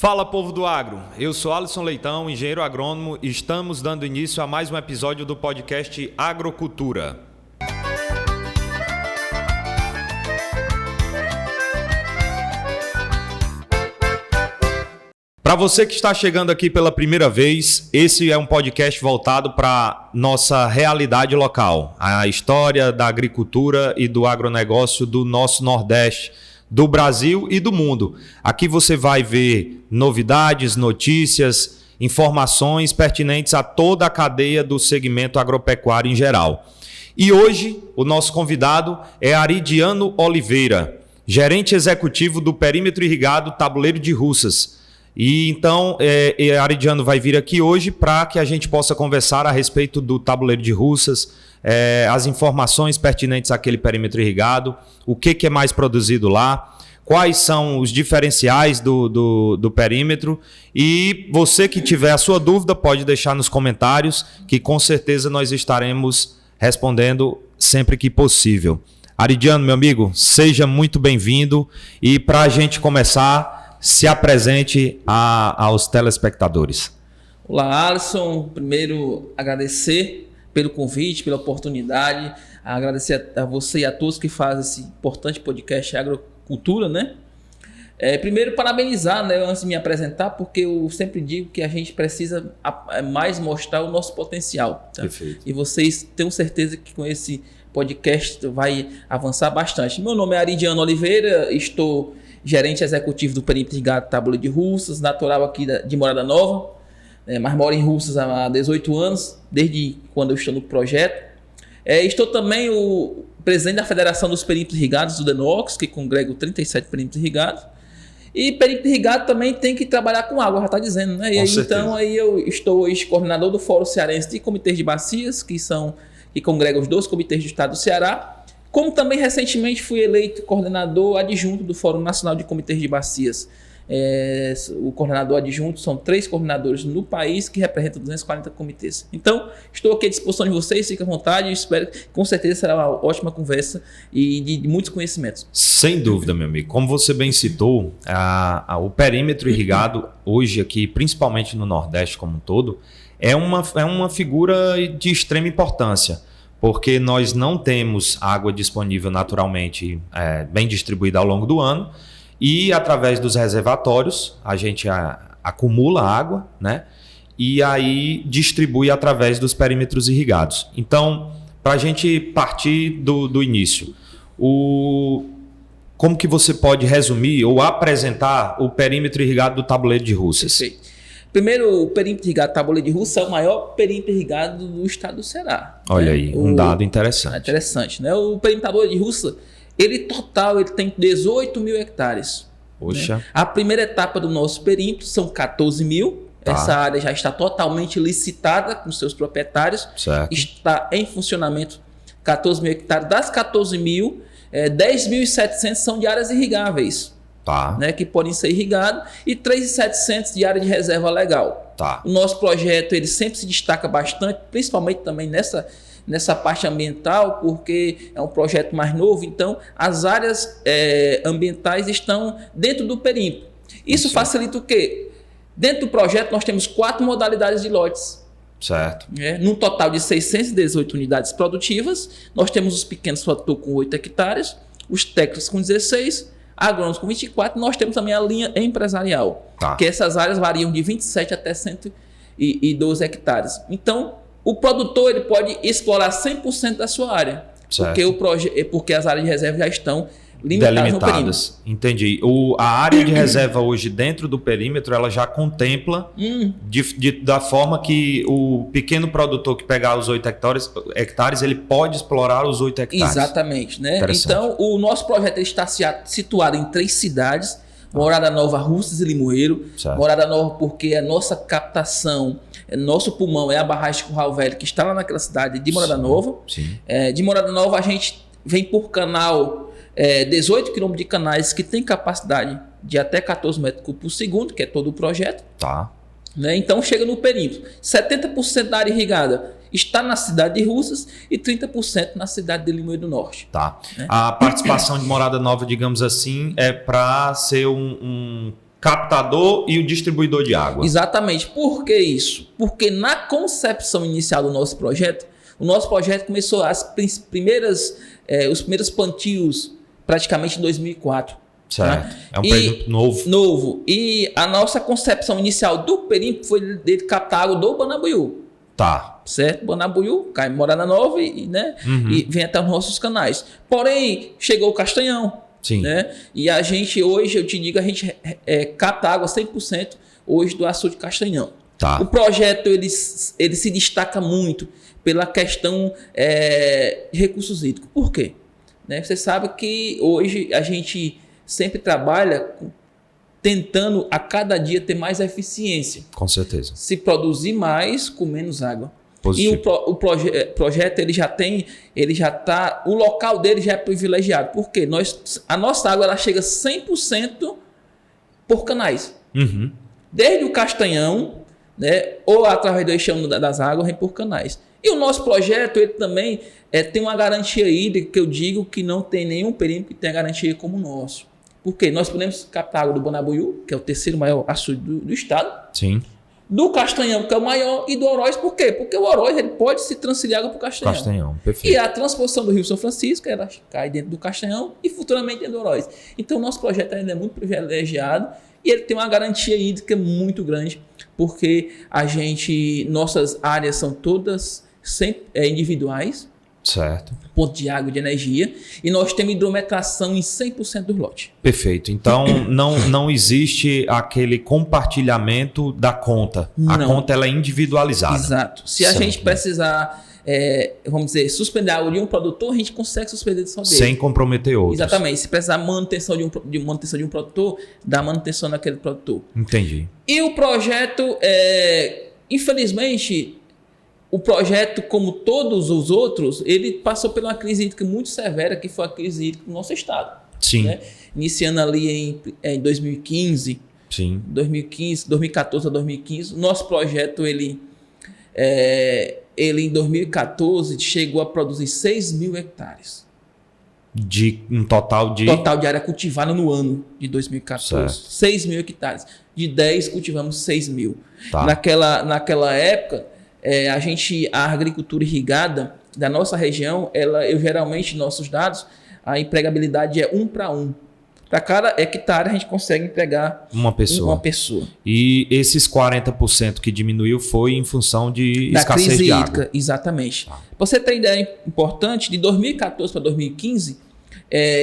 Fala, povo do agro, eu sou Alisson Leitão, engenheiro agrônomo, e estamos dando início a mais um episódio do podcast Agrocultura. Para você que está chegando aqui pela primeira vez, esse é um podcast voltado para nossa realidade local, a história da agricultura e do agronegócio do nosso Nordeste, do Brasil e do mundo. Aqui você vai ver novidades, notícias, informações pertinentes a toda a cadeia do segmento agropecuário em geral. E hoje o nosso convidado é Aridiano Oliveira, gerente executivo do Perímetro Irrigado Tabuleiro de Russas. E então, Aridiano vai vir aqui hoje para que a gente possa conversar a respeito do Tabuleiro de Russas, as informações pertinentes àquele perímetro irrigado, o que é mais produzido lá, quais são os diferenciais do perímetro. E você que tiver a sua dúvida pode deixar nos comentários, que com certeza nós estaremos respondendo sempre que possível. Aridiano, meu amigo, seja muito bem-vindo e para a gente começar, se apresente aos telespectadores. Olá, Alisson. Primeiro, agradecer pelo convite, pela oportunidade, agradecer a você e a todos que fazem esse importante podcast Agrocultura, né? Primeiro, parabenizar, né, antes de me apresentar, porque eu sempre digo que a gente precisa mais mostrar o nosso potencial. Tá? Perfeito. E vocês tenham certeza que com esse podcast vai avançar bastante. Meu nome é Aridiano Oliveira, estou gerente executivo do Perímetro Irrigado Tabuleiro de Russas, natural aqui de Morada Nova, mas moro em Russas há 18 anos, desde quando eu estou no projeto. Estou também o presidente da Federação dos Perímetros Irrigados do DENOX, que congrega 37 perímetros irrigados. E perímetro irrigado também tem que trabalhar com água, já está dizendo, né? E aí, então aí eu estou hoje coordenador do Fórum Cearense de Comitês de Bacias, que congrega os 12 comitês do estado do Ceará. Como também recentemente fui eleito coordenador adjunto do Fórum Nacional de Comitês de Bacias. O coordenador adjunto são 3 coordenadores no país que representam 240 comitês. Então, estou aqui à disposição de vocês, fiquem à vontade, espero que com certeza será uma ótima conversa e de muitos conhecimentos. Sem dúvida, meu amigo. Como você bem citou, o perímetro irrigado hoje aqui, principalmente no Nordeste como um todo, é uma figura de extrema importância, porque nós não temos água disponível naturalmente bem distribuída ao longo do ano e através dos reservatórios a gente acumula água, né? E aí distribui através dos perímetros irrigados. Então, para a gente partir do início, como que você pode resumir ou apresentar o perímetro irrigado do Tabuleiro de Russas? Perfeito. Primeiro, o perímetro irrigado Tabuleiro de Russas é o maior perímetro irrigado do estado do Ceará. Olha aí, um dado interessante. Interessante, né? O perímetro Tabuleiro de Russas, ele tem 18 mil hectares. Poxa. Né? A primeira etapa do nosso perímetro são 14 mil. Tá. Essa área já está totalmente licitada com seus proprietários. Certo. Está em funcionamento 14 mil hectares. Das 14 mil, 10.700 são de áreas irrigáveis. Tá. Né, que podem ser irrigados, e 3.700 de área de reserva legal. Tá. O nosso projeto ele sempre se destaca bastante, principalmente também nessa parte ambiental, porque é um projeto mais novo, então as áreas ambientais estão dentro do perímetro. Isso facilita o quê? Dentro do projeto nós temos 4 modalidades de lotes. Certo. Num total de 618 unidades produtivas, nós temos os pequenos produtores com 8 hectares, os técnicos com 16, agrônomos com 24, nós temos também a linha empresarial, que essas áreas variam de 27 até 112 hectares. Então, o produtor ele pode explorar 100% da sua área, porque as áreas de reserva já estão delimitadas. Entendi. A área de reserva hoje dentro do perímetro, ela já contempla da forma que o pequeno produtor que pegar os 8 hectares, ele pode explorar os 8 hectares. Exatamente. Né? Então, o nosso projeto está situado em 3 cidades, Morada Nova, Russas e Limoeiro. Certo. Morada Nova porque a nossa captação, nosso pulmão é a barragem de Curral Velho, que está lá naquela cidade de Morada Nova. Sim. De Morada Nova a gente vem por canal 18 quilômetros de canais que tem capacidade de até 14 metros cúbicos por segundo, que é todo o projeto. Tá. Né? Então chega no perímetro. 70% da área irrigada está na cidade de Russas e 30% na cidade de Limoeiro do Norte. Tá. Né? A participação de Morada Nova, digamos assim, é para ser captador e o distribuidor de água. Exatamente. Por que isso? Porque na concepção inicial do nosso projeto, o nosso projeto começou os primeiros plantios praticamente em 2004. Certo. Tá? É um perímetro novo. Novo. E a nossa concepção inicial do perímetro foi de captar água do Banabuiú. Tá. Certo? Banabuiú, cai em Morada Nova né? E vem até os nossos canais. Porém, chegou o Castanhão. Sim. Né? E a gente hoje, eu te digo, a gente capta água 100% hoje do açude Castanhão. Tá. O projeto ele se destaca muito pela questão de recursos hídricos. Por quê? Né? Você sabe que hoje a gente sempre trabalha tentando a cada dia ter mais eficiência. Com certeza. Se produzir mais com menos água. Positivo. E o projeto o local dele já é privilegiado. Por quê? A nossa água ela chega 100% por canais. Uhum. Desde o Castanhão, né, ou através do eixão das águas, vem por canais. E o nosso projeto ele também tem uma garantia hídrica que eu digo que não tem nenhum perímetro que tenha garantia como o nosso. Por quê? Nós podemos captar água do Banabuiú, que é o terceiro maior açude do estado. Sim. Do Castanhão, que é o maior, e do Oroz, por quê? Porque o Oroz ele pode se transferir água para o Castanhão. Castanhão, perfeito. E a transposição do Rio São Francisco, ela cai dentro do Castanhão e futuramente dentro do Oroz. Então, o nosso projeto ainda é muito privilegiado e ele tem uma garantia hídrica muito grande, porque nossas áreas são todas individuais, certo. Ponto de água e de energia, e nós temos hidrometração em 100% dos lotes. Perfeito. Então, não existe aquele compartilhamento da conta. A conta ela é individualizada. Exato. Se a gente precisar, vamos dizer, suspender a água de um produtor, a gente consegue suspender só dele. Sem comprometer outros. Exatamente. Se precisar manutenção de manutenção de um produtor, dá manutenção naquele produtor. Entendi. E o projeto, infelizmente, o projeto, como todos os outros, ele passou por uma crise hídrica muito severa, que foi a crise hídrica do nosso estado. Sim. Né? Iniciando ali em 2015. Sim. 2014 a 2015. Nosso projeto, ele em 2014 chegou a produzir 6 mil hectares. De um total de área cultivada no ano de 2014. Certo. 6 mil hectares. De 10 cultivamos 6 mil. Tá. Naquela época, a agricultura irrigada da nossa região, geralmente, nossos dados, a empregabilidade é 1 para 1. Para cada hectare, a gente consegue empregar uma pessoa. E esses 40% que diminuiu foi em função de escassez de água. Exatamente. Para você ter ideia importante, de 2014 para 2015,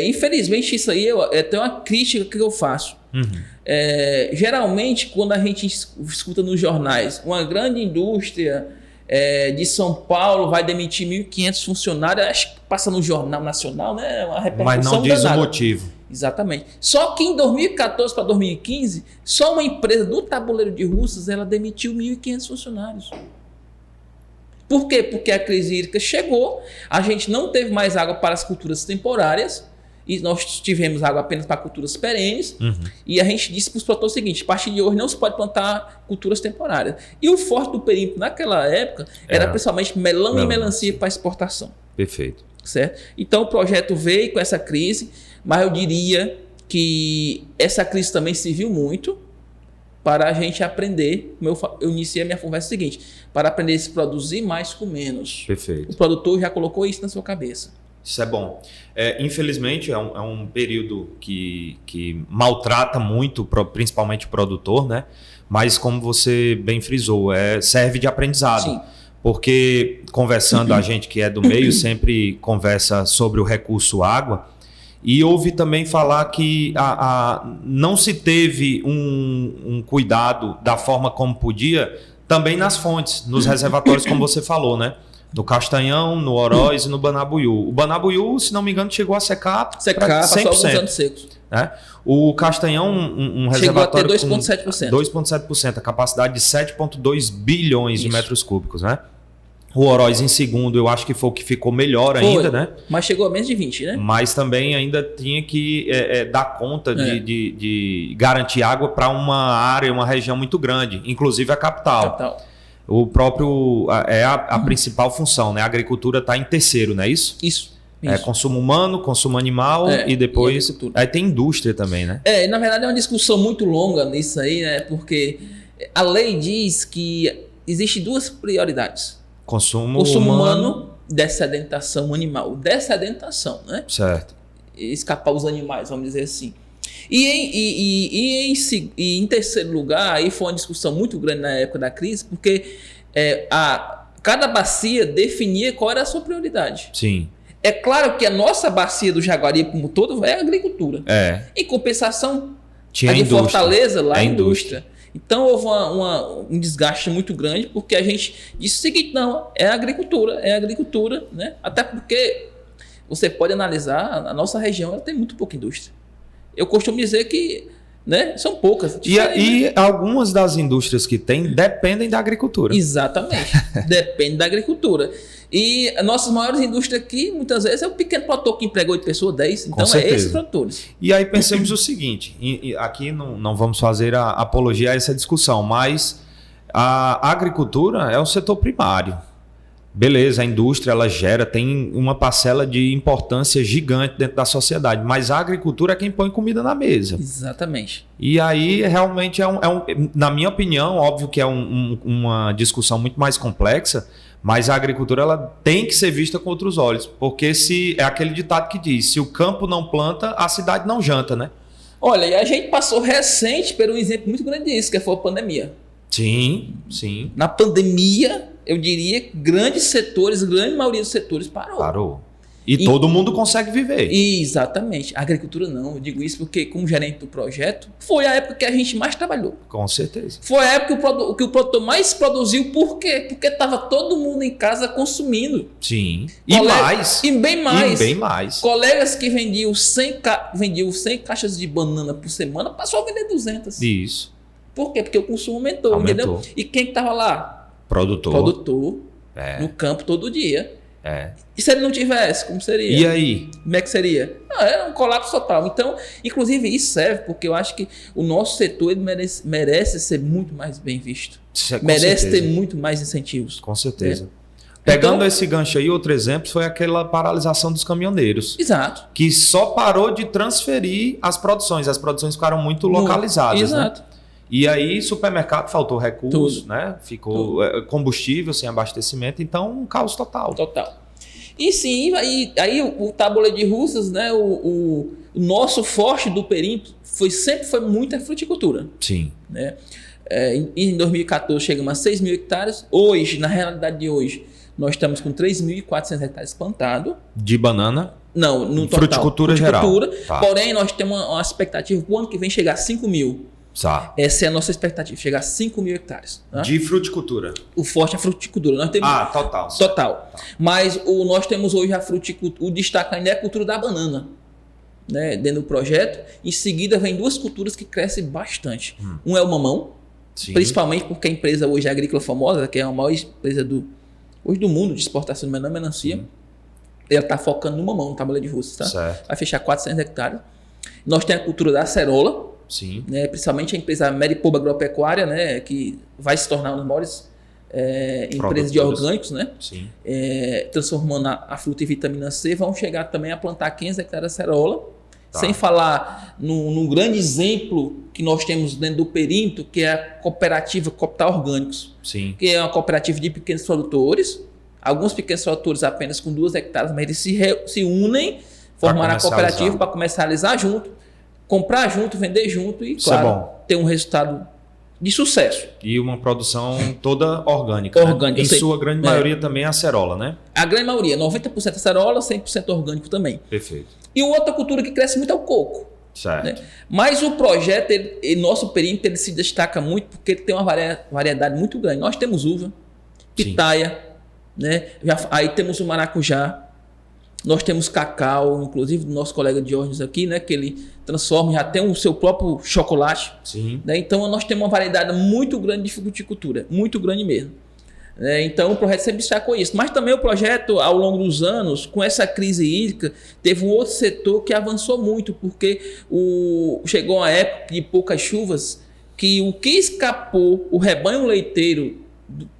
infelizmente, isso aí é até uma crítica que eu faço. Uhum. Geralmente, quando a gente escuta nos jornais, uma grande indústria de São Paulo vai demitir 1.500 funcionários, acho que passa no Jornal Nacional, né? Uma repercussão. Mas não diz o motivo. Exatamente. Só que em 2014 para 2015, só uma empresa do Tabuleiro de Russas, ela demitiu 1.500 funcionários. Por quê? Porque a crise hídrica chegou, a gente não teve mais água para as culturas temporárias, e nós tivemos água apenas para culturas perenes, e a gente disse para os produtores o seguinte: a partir de hoje não se pode plantar culturas temporárias. E o forte do perímetro naquela época era principalmente melão e melancia para exportação. Perfeito. Certo? Então o projeto veio com essa crise, mas eu diria que essa crise também serviu muito para a gente aprender. Eu iniciei a minha conversa seguinte: para aprender a se produzir mais com menos. Perfeito. O produtor já colocou isso na sua cabeça. Isso é bom. Infelizmente, é um período que maltrata muito, principalmente o produtor, né? Mas, como você bem frisou, serve de aprendizado. Sim. Porque, conversando, a gente que é do meio sempre conversa sobre o recurso água, e ouvi também falar que não se teve um cuidado da forma como podia, também nas fontes, nos reservatórios, como você falou, né? No Castanhão, no Oroz e no Banabuiú. O Banabuiú, se não me engano, chegou a secar 100%. Passou alguns anos secos. Né? O Castanhão, um reservatório chegou a ter 2,7%. 2,7%, a capacidade de 7,2 bilhões de metros cúbicos, né? O Oroz em segundo, eu acho que foi o que ficou melhor ainda, né? Mas chegou a menos de 20, né? Mas também ainda tinha que dar conta de garantir água para uma área, uma região muito grande, inclusive a capital. O próprio a principal função, né? A agricultura está em terceiro, não é isso? Isso. É consumo humano, consumo animal e depois... Aí tem indústria também, né? Na verdade é uma discussão muito longa nisso aí, né? Porque a lei diz que existem duas prioridades. Consumo humano, dessedentação animal. Dessedentação, né? Certo. Escapar os animais, vamos dizer assim. E em terceiro lugar, aí foi uma discussão muito grande na época da crise, porque cada bacia definia qual era a sua prioridade. Sim. É claro que a nossa bacia do Jaguari como todo é a agricultura. Em compensação, tinha a de indústria. Fortaleza lá é a indústria. Então houve um desgaste muito grande, porque a gente disse o seguinte, não, é a agricultura, né? Até porque você pode analisar, a nossa região ela tem muito pouca indústria. Eu costumo dizer que, né, são poucas. E algumas das indústrias que tem dependem da agricultura. Exatamente, depende da agricultura. E as nossas maiores indústrias aqui, muitas vezes, é o pequeno produtor que emprega 8 pessoas, 10. Então, é esses produtores. E aí pensemos o seguinte, aqui não vamos fazer a apologia a essa discussão, mas a agricultura é um setor primário. Beleza, a indústria ela tem uma parcela de importância gigante dentro da sociedade, mas a agricultura é quem põe comida na mesa. Exatamente. E aí realmente na minha opinião, óbvio que é uma discussão muito mais complexa, mas a agricultura ela tem que ser vista com outros olhos, porque é aquele ditado que diz, se o campo não planta, a cidade não janta, né? Olha, e a gente passou recente por um exemplo muito grande disso, que foi a pandemia. Sim. Na pandemia, eu diria que grande maioria dos setores parou. E todo mundo consegue viver. Exatamente. A agricultura não. Eu digo isso porque, como gerente do projeto, foi a época que a gente mais trabalhou. Com certeza. Foi a época que o produtor mais produziu. Por quê? Porque estava todo mundo em casa consumindo. Sim. E bem mais. mais. Colegas que vendiam 100 caixas de banana por semana, passou a vender 200. Isso. Por quê? Porque o consumo aumentou. Entendeu? E quem estava lá? Produtor. No campo todo dia. E se ele não tivesse, como seria? E aí? Como é que seria? Era um colapso total. Então, inclusive, isso serve porque eu acho que o nosso setor ele merece ser muito mais bem visto. Merece ter muito mais incentivos. Com certeza. Pegando esse gancho aí, outro exemplo foi aquela paralisação dos caminhoneiros. Exato. Que só parou de transferir as produções. As produções ficaram muito localizadas. Exato. Né? E aí, supermercado, faltou recursos, né? Ficou combustível sem abastecimento, então um caos total. E sim, aí o tabuleiro de Russas, né? O nosso forte do perímetro sempre foi muita fruticultura. Sim. Né? Em 2014 chegamos a 6 mil hectares. Hoje, na realidade de hoje, nós estamos com 3.400 hectares plantados. De banana? Não, no total. Fruticultura geral. Tá. Porém, nós temos uma expectativa para o ano que vem chegar a 5 mil. Essa é a nossa expectativa, chegar a 5 mil hectares. Tá? De fruticultura? O forte é a fruticultura. Nós temos... total. Total. Mas nós temos hoje a fruticultura, o destaque ainda é a cultura da banana, né, dentro do projeto. Em seguida, vem duas culturas que crescem bastante. Um é o mamão, principalmente porque a empresa hoje é agrícola famosa, que é a maior empresa hoje do mundo de exportação de menor melancia. Ela está focando no mamão, no tabuleiro de Russas. Tá? Certo. Vai fechar 400 hectares. Nós temos a cultura da acerola. Sim. Né, principalmente a empresa Maripoba Agropecuária, né, que vai se tornar uma das maiores empresas de orgânicos, né, transformando a fruta em vitamina C. Vão chegar também a plantar 500 hectares de acerola, sem falar num grande exemplo que nós temos dentro do perímetro, que é a cooperativa Cooptar Orgânicos, que é uma cooperativa de pequenos produtores. Alguns pequenos produtores apenas com 2 hectares, mas eles se unem, formaram a cooperativa para comercializar junto. Comprar junto, vender junto e, claro, ter um resultado de sucesso. E uma produção toda orgânica. Né? Em sua grande maioria também é acerola, né? A grande maioria, 90% acerola, 100% orgânico também. Perfeito. E outra cultura que cresce muito é o coco. Certo. Né? Mas o projeto, nosso perímetro, ele se destaca muito porque ele tem uma variedade muito grande. Nós temos uva, pitaia, né? Aí temos o maracujá. Nós temos cacau, inclusive do nosso colega Diógenes aqui, né, que ele transforma, já tem o seu próprio chocolate. Né? Então nós temos uma variedade muito grande de fruticultura, muito grande mesmo. Então o projeto sempre destacou isso. Mas também o projeto, ao longo dos anos, com essa crise hídrica, teve um outro setor que avançou muito, porque chegou uma época de poucas chuvas que o que escapou, o rebanho leiteiro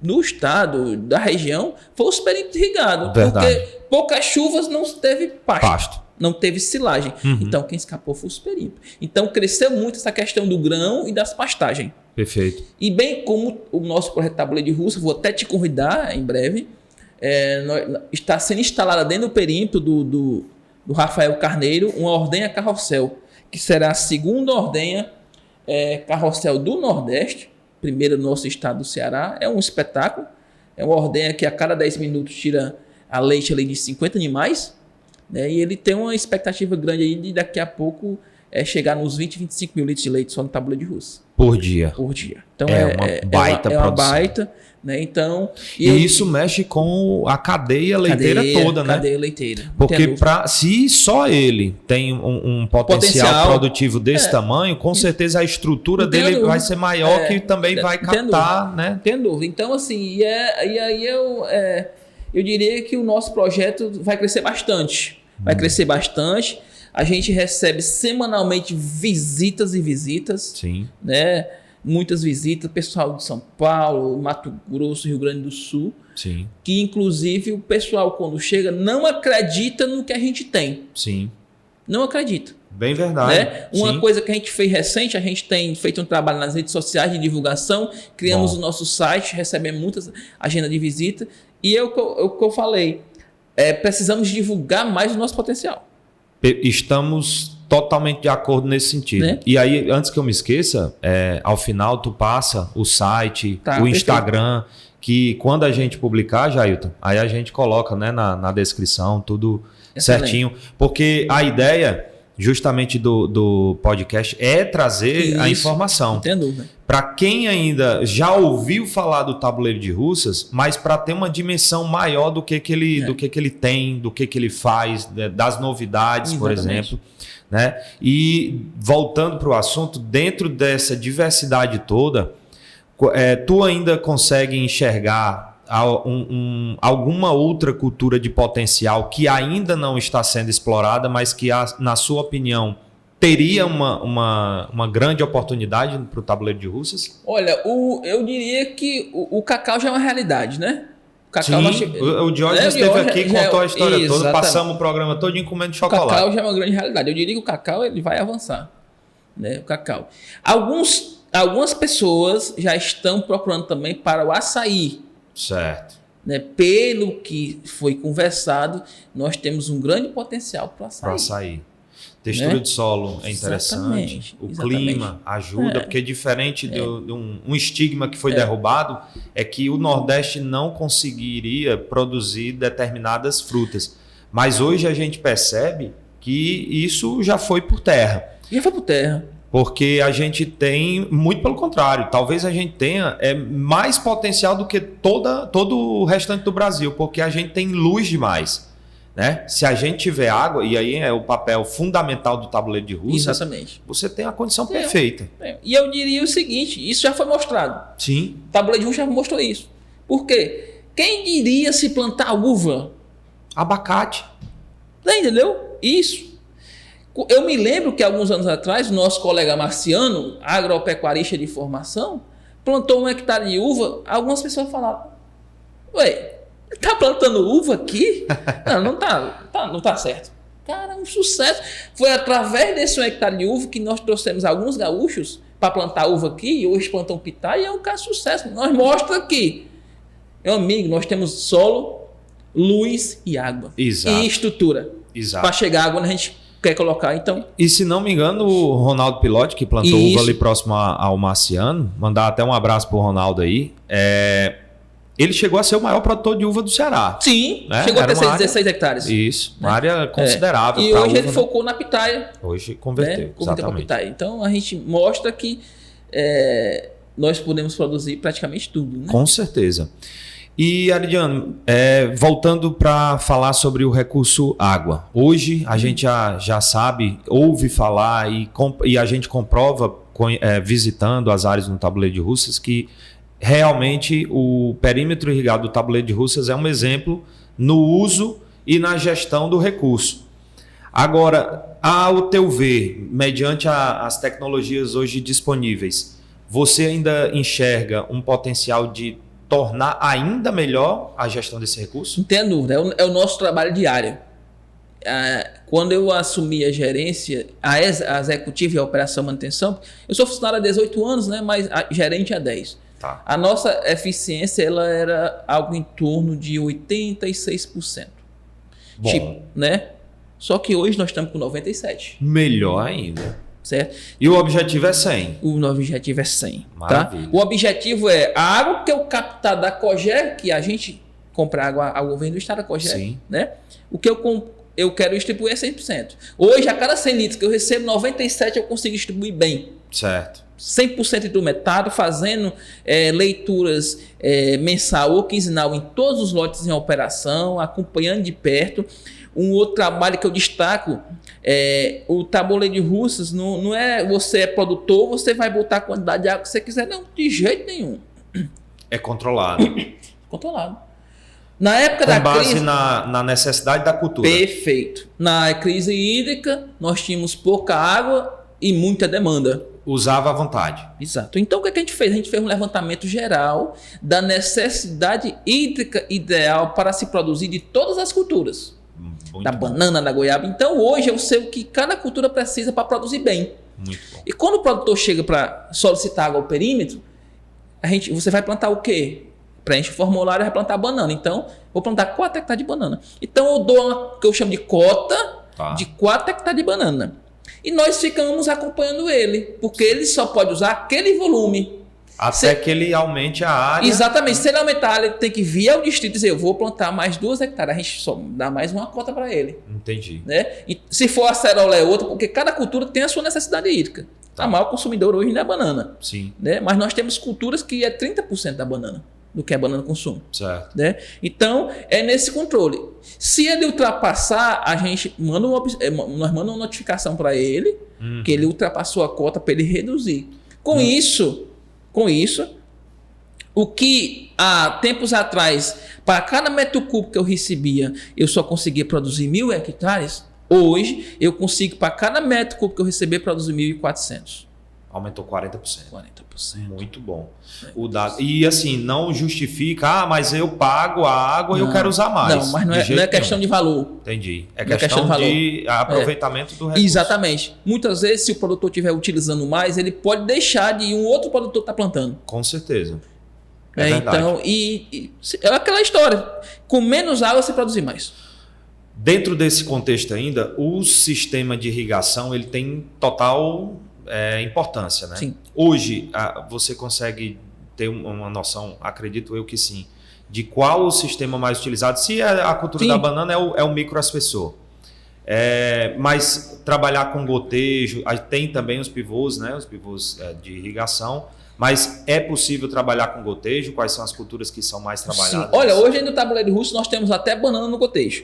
no estado, da região, foi os perímetros irrigados. Verdade. Porque poucas chuvas não teve pasto. Não teve silagem. Então, quem escapou foi os perímetros. Então, cresceu muito essa questão do grão e das pastagens. Perfeito. E bem como o nosso projeto Tabuleiro de Russas, vou até te convidar em breve, está sendo instalada dentro do perímetro do Rafael Carneiro uma ordenha carrossel, que será a segunda ordenha carrossel do Nordeste, primeira no nosso estado do Ceará. É um espetáculo, é uma ordenha que a cada 10 minutos tira a leite ali de 50 animais, né? E ele tem uma expectativa grande aí de daqui a pouco chegar nos 20, 25 mil litros de leite só no Tabuleiro de Russas. Por dia. Por dia. Então uma baita produção. Uma baita, né? Então, e isso mexe com a cadeia leiteira toda, né? Cadeia leiteira. Porque se só ele tem um potencial produtivo desse tamanho, com certeza a estrutura dele vai ser maior, que também vai captar, né? Tem dúvida. Então, assim, aí eu diria que o nosso projeto vai crescer bastante. Vai crescer bastante. A gente recebe semanalmente visitas e visitas. Sim. Né? Muitas visitas, pessoal de São Paulo, Mato Grosso, Rio Grande do Sul. Sim. Que, inclusive, o pessoal, quando chega, não acredita no que a gente tem. Sim. Não acredita. Bem verdade. Né? Uma coisa que a gente fez recente, a gente tem feito um trabalho nas redes sociais de divulgação, criamos o nosso site, recebemos muitas agendas de visita. E o que eu falei, precisamos divulgar mais o nosso potencial. Estamos totalmente de acordo nesse sentido. Né? E aí, antes que eu me esqueça, ao final tu passa o site, o Instagram, que quando a gente publicar, Jailton, aí a gente coloca, né, na descrição tudo certinho. Porque a ideia justamente do podcast é trazer a informação. Para quem ainda já ouviu falar do Tabuleiro de Russas, mas para ter uma dimensão maior do que ele tem, do que ele faz, das novidades, por exemplo. Né? E voltando para o assunto, dentro dessa diversidade toda, tu ainda consegue enxergar alguma outra cultura de potencial que ainda não está sendo explorada, mas que, na sua opinião, teria uma grande oportunidade para o Tabuleiro de Russas? Olha, eu diria que o cacau já é uma realidade, né? O cacau o Jorge esteve aqui e contou a história toda, passamos o programa todo comendo chocolate. O cacau já é uma grande realidade. Eu diria que o cacau ele vai avançar. Né? O cacau. Algumas pessoas já estão procurando também para o açaí. Certo. Né? Pelo que foi conversado, nós temos um grande potencial para o açaí. Textura de solo é interessante. O clima ajuda, porque diferente de um estigma que foi derrubado, é que o Nordeste não conseguiria produzir determinadas frutas. Mas hoje a gente percebe que isso já foi por terra. Já foi por terra. Porque a gente tem, muito pelo contrário, talvez a gente tenha mais potencial do que todo o restante do Brasil, porque a gente tem luz demais. Né? Se a gente tiver água, e aí é o papel fundamental do Tabuleiro de Russas, exatamente. Você tem a condição perfeita. E eu diria o seguinte, isso já foi mostrado. Sim. O Tabuleiro de Russas já mostrou isso. Por quê? Quem diria se plantar uva? Abacate. Entendeu? Isso. Eu me lembro que alguns anos atrás, o nosso colega Marciano, agropecuarista de formação, plantou 1 hectare de uva. Algumas pessoas falaram, ué, tá plantando uva aqui? Não tá certo. Cara, um sucesso. Foi através desse 1 hectare de uva que nós trouxemos alguns gaúchos para plantar uva aqui, e hoje plantam pitá, e é um caso de sucesso. Nós mostra aqui. Meu amigo, nós temos solo, luz e água. Exato. E estrutura. Exato. Para chegar água, a gente quer colocar, então. E se não me engano, o Ronaldo Pilote, que plantou uva ali próximo ao Marciano, mandar até um abraço pro Ronaldo aí, ele chegou a ser o maior produtor de uva do Ceará. Sim, né? Chegou a ter 16 hectares. Isso, uma área considerável. E hoje ele focou na pitaia. Hoje converteu, exatamente. Pitaia. Então a gente mostra que nós podemos produzir praticamente tudo. Né? Com certeza. E, Aridiano, voltando para falar sobre o recurso água. Hoje a gente já sabe, ouve falar e a gente comprova visitando as áreas no Tabuleiro de Russas que realmente o perímetro irrigado do Tabuleiro de Russas é um exemplo no uso e na gestão do recurso. Agora, ao teu ver, mediante as tecnologias hoje disponíveis, você ainda enxerga um potencial de tornar ainda melhor a gestão desse recurso? Não tem dúvida, é o nosso trabalho diário. Quando eu assumi a gerência, a executiva e a operação manutenção, eu sou funcionário há 18 anos, né, mas gerente há 10. Tá. A nossa eficiência ela era algo em torno de 86%. Bom. Tipo, né? Só que hoje nós estamos com 97%. Melhor ainda. Certo? E o objetivo é 100? O objetivo é 100. Maravilha. Tá? O objetivo é a água que eu captar da Cogé, que a gente compra água vem do estado da Cogé, Sim. né? O que eu quero distribuir é 100%. Hoje, a cada 100 litros que eu recebo, 97 eu consigo distribuir bem. Certo. 100% hidrometado, fazendo leituras mensal ou quinzenal em todos os lotes em operação, acompanhando de perto. Um outro trabalho que eu destaco o Tabuleiro de Russas não é você é produtor, você vai botar a quantidade de água que você quiser, não, de jeito nenhum. É controlado. Controlado. Na época Com da base crise, na necessidade da cultura. Perfeito. Na crise hídrica, nós tínhamos pouca água e muita demanda. Usava à vontade. Exato. Então, o que a gente fez? A gente fez um levantamento geral da necessidade hídrica ideal para se produzir de todas as culturas. Muito da bom. banana, da goiaba. Então, hoje eu sei o que cada cultura precisa para produzir bem. Muito bom. E quando o produtor chega para solicitar água ao perímetro, você vai plantar o quê? Preenche o formulário e vai plantar banana. Então, vou plantar 4 hectares de banana. Então, eu dou o que eu chamo de cota de 4 hectares de banana. E nós ficamos acompanhando ele, porque ele só pode usar aquele volume. Até que ele aumente a área. Exatamente. Se ele aumentar, ele tem que vir ao distrito e dizer, eu vou plantar mais 2 hectares. A gente só dá mais uma cota para ele. Entendi. Né? E se for acerola é outra, porque cada cultura tem a sua necessidade hídrica. Tá. A maior consumidor hoje não é a banana. Sim. Né? Mas nós temos culturas que é 30% da banana, do que a banana consome. Certo. Né? Então, é nesse controle. Se ele ultrapassar, a gente manda nós mandamos uma notificação para ele, que ele ultrapassou a cota para ele reduzir. Com isso, o que há tempos atrás, para cada metro cúbico que eu recebia, eu só conseguia produzir 1.000 hectares, hoje eu consigo, para cada metro cúbico que eu receber, produzir 1.400. Aumentou 40%. 40%. Muito bom. O dado, e assim, não justifica, mas eu pago a água e eu quero usar mais. Não, mas não é questão de valor. Entendi. É não questão de aproveitamento do recurso. Exatamente. Muitas vezes, se o produtor estiver utilizando mais, ele pode deixar de um outro produtor estar plantando. Com certeza. É verdade. Então, é aquela história. Com menos água, você produzir mais. Dentro desse contexto ainda, o sistema de irrigação ele tem total importância, né? Sim. Hoje, você consegue ter uma noção, acredito eu que sim, de qual o sistema mais utilizado. Se a cultura sim. da banana é o microaspersor. Mas trabalhar com gotejo, tem também os pivôs, né? Os pivôs de irrigação. Mas é possível trabalhar com gotejo? Quais são as culturas que são mais trabalhadas? Sim. Olha, hoje no Tabuleiro Russo nós temos até banana no gotejo.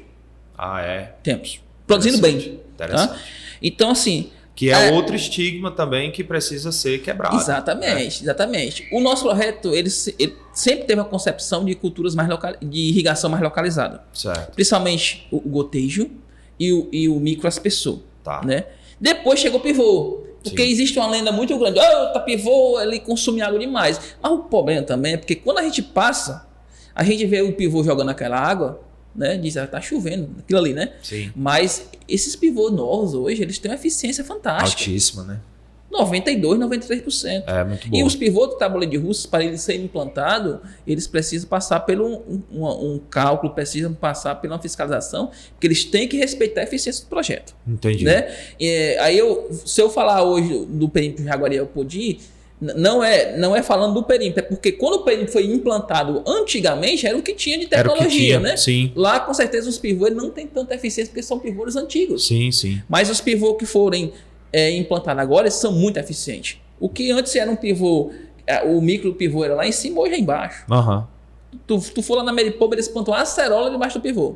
Ah, é? Temos. Produzindo bem. Interessante. Tá? Então, assim... Que é outro estigma também que precisa ser quebrado. Exatamente. O nosso projeto, ele sempre teve a concepção de culturas de irrigação mais localizada. Certo. Principalmente o gotejo e o microaspersor. Tá. Né? Depois chegou o pivô. Porque existe uma lenda muito grande. Tá pivô, ele consome água demais. Mas o problema também é porque quando a gente passa, a gente vê o pivô jogando aquela água, né? Diz, tá chovendo, aquilo ali, né? Sim. Mas esses pivôs novos hoje, eles têm uma eficiência fantástica. Altíssima, né? 92%, 93%. É muito bom. E os pivôs do Tabuleiro de Russas, para eles serem implantados, eles precisam passar por um cálculo, precisam passar por uma fiscalização, porque eles têm que respeitar a eficiência do projeto. Entendi. Né? Aí, se eu falar hoje do perímetro de Jaguariel Podi, não é falando do perímetro, é porque quando o perímetro foi implantado antigamente, era o que tinha de tecnologia, né? Sim. Lá, com certeza, os pivôs não têm tanta eficiência, porque são pivôs antigos. Sim. Mas os pivôs que forem implantados agora, eles são muito eficientes. O que antes era um pivô, o micro pivô era lá em cima, hoje é embaixo. Uhum. Tu for lá na Maripoba, eles plantam a acerola debaixo do pivô.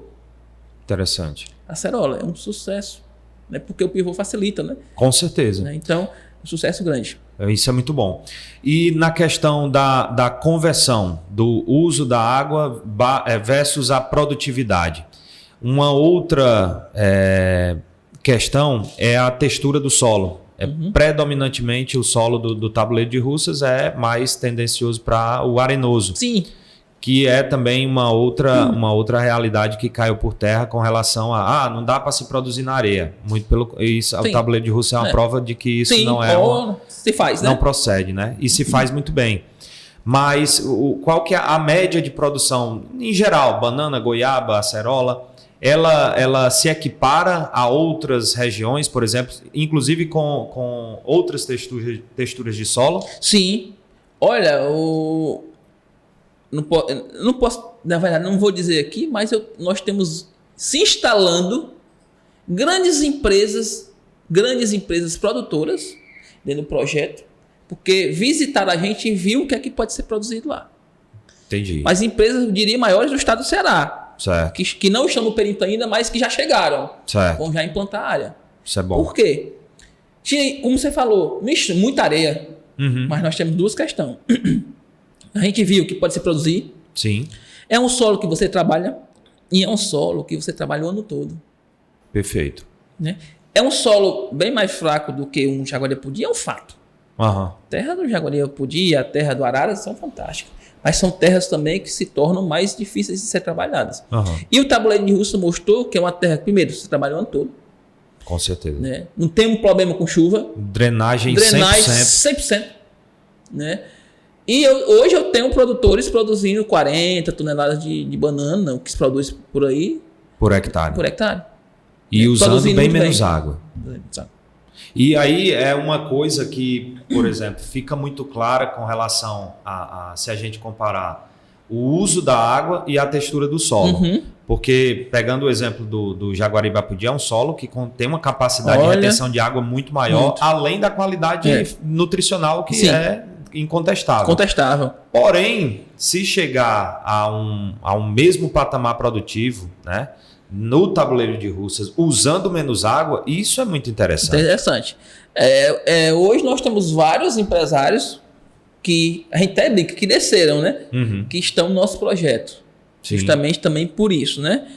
Interessante. A acerola é um sucesso, né? Porque o pivô facilita, né? Com certeza. Né? Então, um sucesso grande. Isso é muito bom. E na questão da conversão, do uso da água versus a produtividade. Uma outra questão é a textura do solo. Predominantemente o solo do Tabuleiro de Russas é mais tendencioso para o arenoso. Sim. que é também uma outra realidade que caiu por terra com relação a não dá para se produzir na areia. Muito pelo isso, o tabuleiro de Russell é uma prova de que isso não é se faz, né? Não procede, né? E se faz muito bem. Mas qual que é a média de produção em geral? Banana, goiaba, acerola, ela se equipara a outras regiões, por exemplo, inclusive com outras texturas de solo? Sim. Olha, não posso, na verdade, não vou dizer aqui, mas nós temos se instalando grandes empresas produtoras dentro do projeto, porque visitaram a gente e viu o que é que pode ser produzido lá. Entendi. Mas empresas, eu diria, maiores do estado do Ceará. Certo. Que não estão no perímetro ainda, mas que já chegaram. Certo. Vão já implantar a área. Isso é bom. Por quê? Tinha, como você falou, muita areia. Mas nós temos duas questões. A gente viu que pode se produzir. Sim. É um solo que você trabalha e é um solo que você trabalha o ano todo. Perfeito. Né? É um solo bem mais fraco do que um Jaguariapudi, é um fato. A terra do Jaguariapudi e a terra do Arara são fantásticas. Mas são terras também que se tornam mais difíceis de ser trabalhadas. E o tabuleiro de Russell mostrou que é uma terra que, primeiro, você trabalha o ano todo. Com certeza. Né? Não tem um problema com chuva. Drenagem 100%. Né? E hoje eu tenho produtores produzindo 40 toneladas de banana, o que se produz por aí. Por hectare. E usando bem menos água. E aí é uma coisa que, por exemplo, fica muito clara com relação a se a gente comparar o uso da água e a textura do solo. Porque, pegando o exemplo do Jaguariapudi, é um solo que tem uma capacidade de retenção de água muito maior, além da qualidade nutricional que é incontestável. Porém, se chegar a um mesmo patamar produtivo, né, no tabuleiro de Russell, usando menos água, isso é muito interessante. Hoje nós temos vários empresários que a gente até brinca que desceram, né? Que estão no nosso projeto. Sim. Justamente também por isso, né?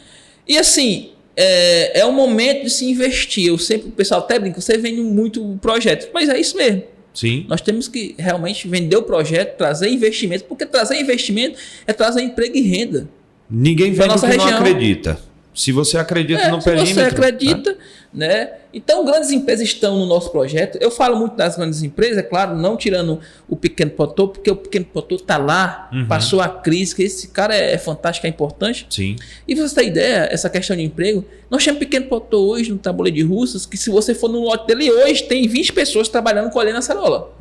E assim, é um momento de se investir. O pessoal até brinca, você vende muito projeto, mas é isso mesmo. Sim. Nós temos que realmente vender o projeto, trazer investimento, porque trazer investimento é trazer emprego e renda. Ninguém vende o que não acredita. Se você acredita no perímetro... Se você acredita, né? Então, grandes empresas estão no nosso projeto. Eu falo muito das grandes empresas, é claro, não tirando o pequeno produtor, porque o pequeno produtor está lá, passou a crise, que esse cara é fantástico, é importante. Sim. E pra você ter ideia, essa questão de emprego, nós temos pequeno produtor hoje no tabuleiro de Russell, que se você for no lote dele hoje, tem 20 pessoas trabalhando colhendo acerola.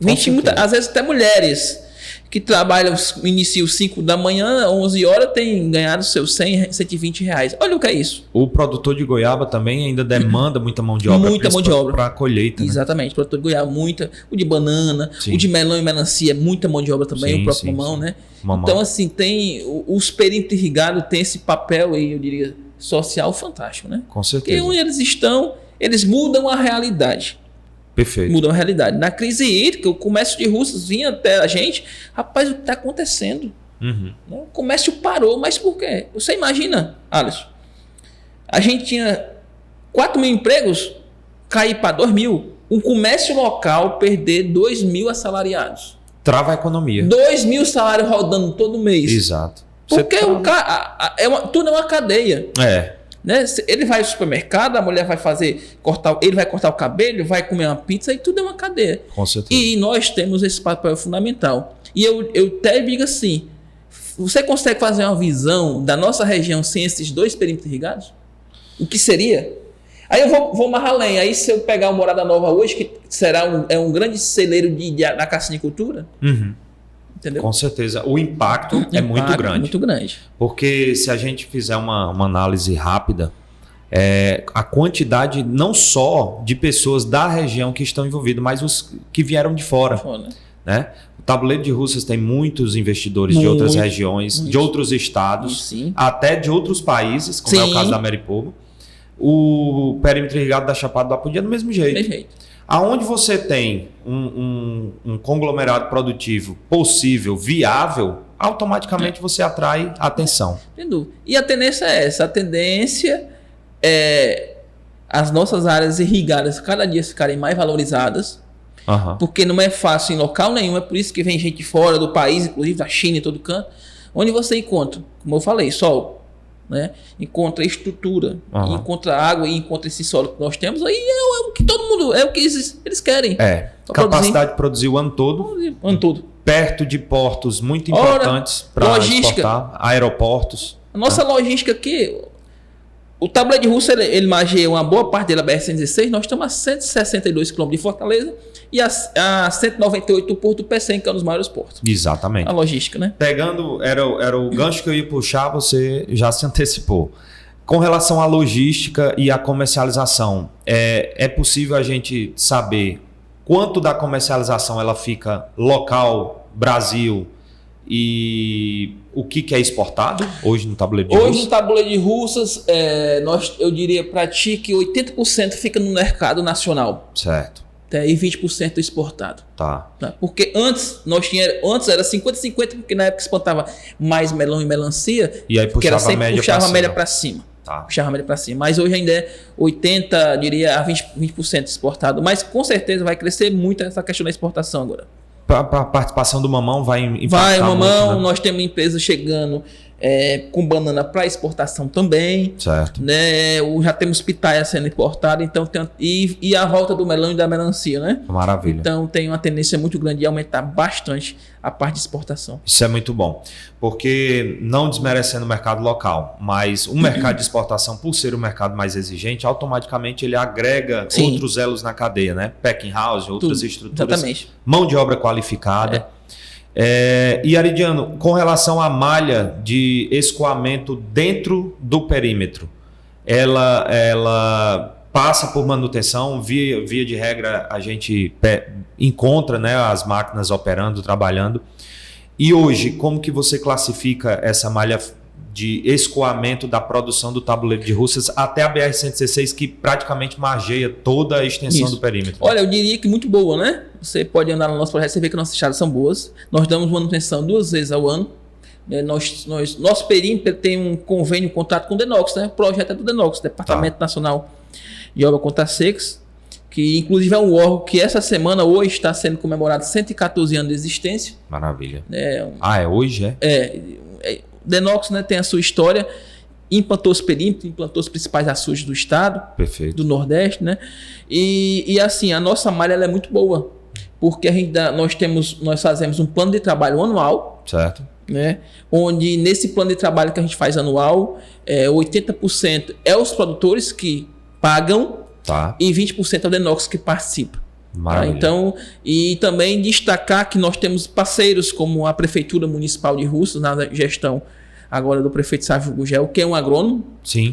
20, às vezes até mulheres que trabalham, iniciam 5 da manhã, 11 horas, tem ganhado seus 100, 120 reais. Olha o que é isso. O produtor de goiaba também ainda demanda muita mão de obra. Muita mão de obra. Para a colheita. Exatamente. O produtor de goiaba, muita. O de banana, o de melão e melancia, muita mão de obra também, o próprio mamão, né? Mamão. Então, assim, os perímetros irrigados têm esse papel aí, eu diria, social fantástico, né? Com certeza. Porque onde eles estão, eles mudam a realidade. Perfeito. Mudam a realidade. Na crise hídrica, o comércio de Russell vinha até a gente. Rapaz, o que está acontecendo? O comércio parou, mas por quê? Você imagina, Alisson, a gente tinha 4 mil empregos, cair para 2 mil. Um comércio local perder 2 mil assalariados. Trava a economia. 2 mil salários rodando todo mês. Exato. Porque tudo é uma cadeia. Né? Ele vai ao supermercado, a mulher vai ele vai cortar o cabelo, vai comer uma pizza e tudo é uma cadeia. Com certeza. E nós temos esse papel fundamental. E eu até digo assim, você consegue fazer uma visão da nossa região sem esses 2 perímetros irrigados? O que seria? Aí eu vou mais além. Aí se eu pegar o Morada Nova hoje, que será um grande celeiro da cassinicultura, entendeu? Com certeza. O impacto é muito grande. Muito grande. Porque se a gente fizer uma análise rápida, a quantidade não só de pessoas da região que estão envolvidas, mas os que vieram de fora. Né? O tabuleiro de Russell tem muitos investidores de outras regiões, de outros estados, até de outros países, como é o caso da Maripoba. O perímetro irrigado da Chapada do Apodi é do mesmo jeito. Aonde você tem um conglomerado produtivo possível, viável, automaticamente você atrai atenção. Entendo. E a tendência é essa. A tendência é as nossas áreas irrigadas cada dia ficarem mais valorizadas Porque não é fácil em local nenhum, é por isso que vem gente de fora do país, inclusive da China e todo canto, onde você encontra, como eu falei, sol, né? Encontra estrutura, encontra água e encontra esse solo que nós temos, aí é o que todo mundo, é o que eles querem. Capacidade de produzir o ano todo. O ano todo. Perto de portos muito importantes para exportar, aeroportos. A nossa logística aqui, o tabuleiro de Russas, ele margeia uma boa parte dele, a BR-116, nós estamos a 162 km de Fortaleza e a 198 do Porto do Pecém, que é um dos maiores portos. Exatamente. A logística, né? Pegando, era o gancho que eu ia puxar, você já se antecipou. Com relação à logística e à comercialização, é possível a gente saber quanto da comercialização ela fica local, Brasil, e o que é exportado hoje no tabuleiro de Russas? Hoje no tabuleiro de Russas, eu diria para ti que 80% fica no mercado nacional. Certo. E 20% exportado. Tá. Porque antes era 50-50, porque na época exportava mais melão e melancia, e aí puxava a média para cima. Puxava a média para cima. Mas hoje ainda é 80%, diria, a 20% exportado. Mas com certeza vai crescer muito essa questão da exportação agora. A participação do mamão vai impactar Vai, o mamão, muito, né? Nós temos empresas chegando com banana para exportação também. Certo. Né? Já temos pitaia sendo importada, então e a volta do melão e da melancia, né? Maravilha. Então tem uma tendência muito grande de aumentar bastante a parte de exportação. Isso é muito bom, porque não desmerecendo o mercado local, mas o mercado de exportação, por ser um mercado mais exigente, automaticamente ele agrega outros elos na cadeia, né? Packing house, outras estruturas, exatamente. Mão de obra qualificada. E Aridiano, com relação à malha de escoamento dentro do perímetro, ela passa por manutenção, via de regra a gente encontra, né, as máquinas operando, trabalhando. E hoje, como que você classifica essa malha de escoamento da produção do tabuleiro de Russas até a BR-116, que praticamente margeia toda a extensão do perímetro? Olha, eu diria que muito boa, né? Você pode andar no nosso projeto e vê que nossas estradas são boas. Nós damos manutenção 2 vezes ao ano. Nosso perímetro tem um convênio, um contrato com o Denox, né? O projeto é do Denox, Departamento Nacional de Obra Contra Secas, que inclusive é um órgão que essa semana, hoje, está sendo comemorado 114 anos de existência. Maravilha. É hoje, o Denox, né, tem a sua história, implantou os perímetros, implantou os principais açudes do estado, perfeito, do Nordeste, né? E assim, a nossa malha ela é muito boa, porque nós fazemos um plano de trabalho anual, certo, né? Onde nesse plano de trabalho que a gente faz anual, 80% é os produtores que pagam, e 20% é o Denox que participa. Maravilha. Então, e também destacar que nós temos parceiros como a Prefeitura Municipal de Russas, na gestão agora do prefeito Sávio Gugel, que é um agrônomo,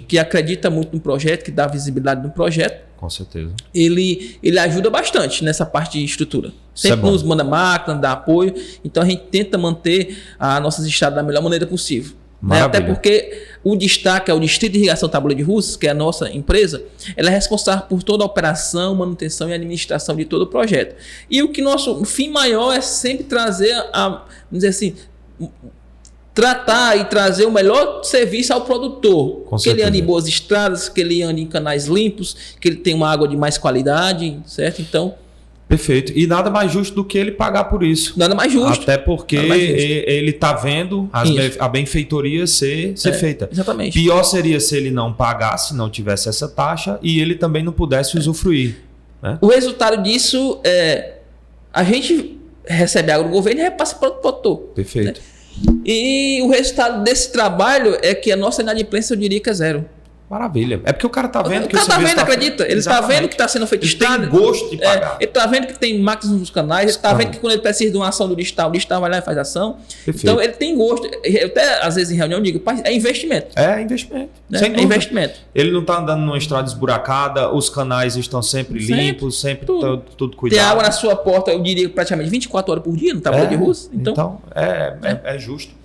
que acredita muito no projeto, que dá visibilidade no projeto. Com certeza. Ele ajuda bastante nessa parte de estrutura. Sempre nos manda máquina, dá apoio. Então a gente tenta manter as nossas estradas da melhor maneira possível. Né? Até porque o destaque é o Distrito de Irrigação Tabuleiro de Russas, que é a nossa empresa, ela é responsável por toda a operação, manutenção e administração de todo o projeto. E o que nosso fim maior é sempre trazer, vamos dizer assim, tratar e trazer o melhor serviço ao produtor. Que ele ande em boas estradas, que ele ande em canais limpos, que ele tenha uma água de mais qualidade, certo? Então... Perfeito. E nada mais justo do que ele pagar por isso. Nada mais justo. Até porque ele está vendo a benfeitoria ser feita. Exatamente. Pior seria se ele não pagasse, não tivesse essa taxa e ele também não pudesse usufruir. Né? O resultado disso a gente recebe água do governo e repassa para o produtor. Perfeito. Né? E o resultado desse trabalho é que a nossa inadimplência, eu diria que é 0. Maravilha. É porque o cara tá vendo que o cara tá vendo, acredita. Ele tá vendo que tá sendo feito estrada. Ele tem gosto de pagar. Ele tá vendo que tem máquinas nos canais. Ele tá vendo que quando ele precisa de uma ação do Distal, o Distal vai lá e faz ação. Perfeito. Então ele tem gosto. Eu até às vezes em reunião digo, é investimento. É investimento. Né? É investimento. Ele não tá andando numa estrada esburacada, os canais estão sempre limpos, sempre tudo cuidado. Tem água na sua porta, eu diria praticamente 24 horas por dia no tabuleiro de Russas. Então é justo.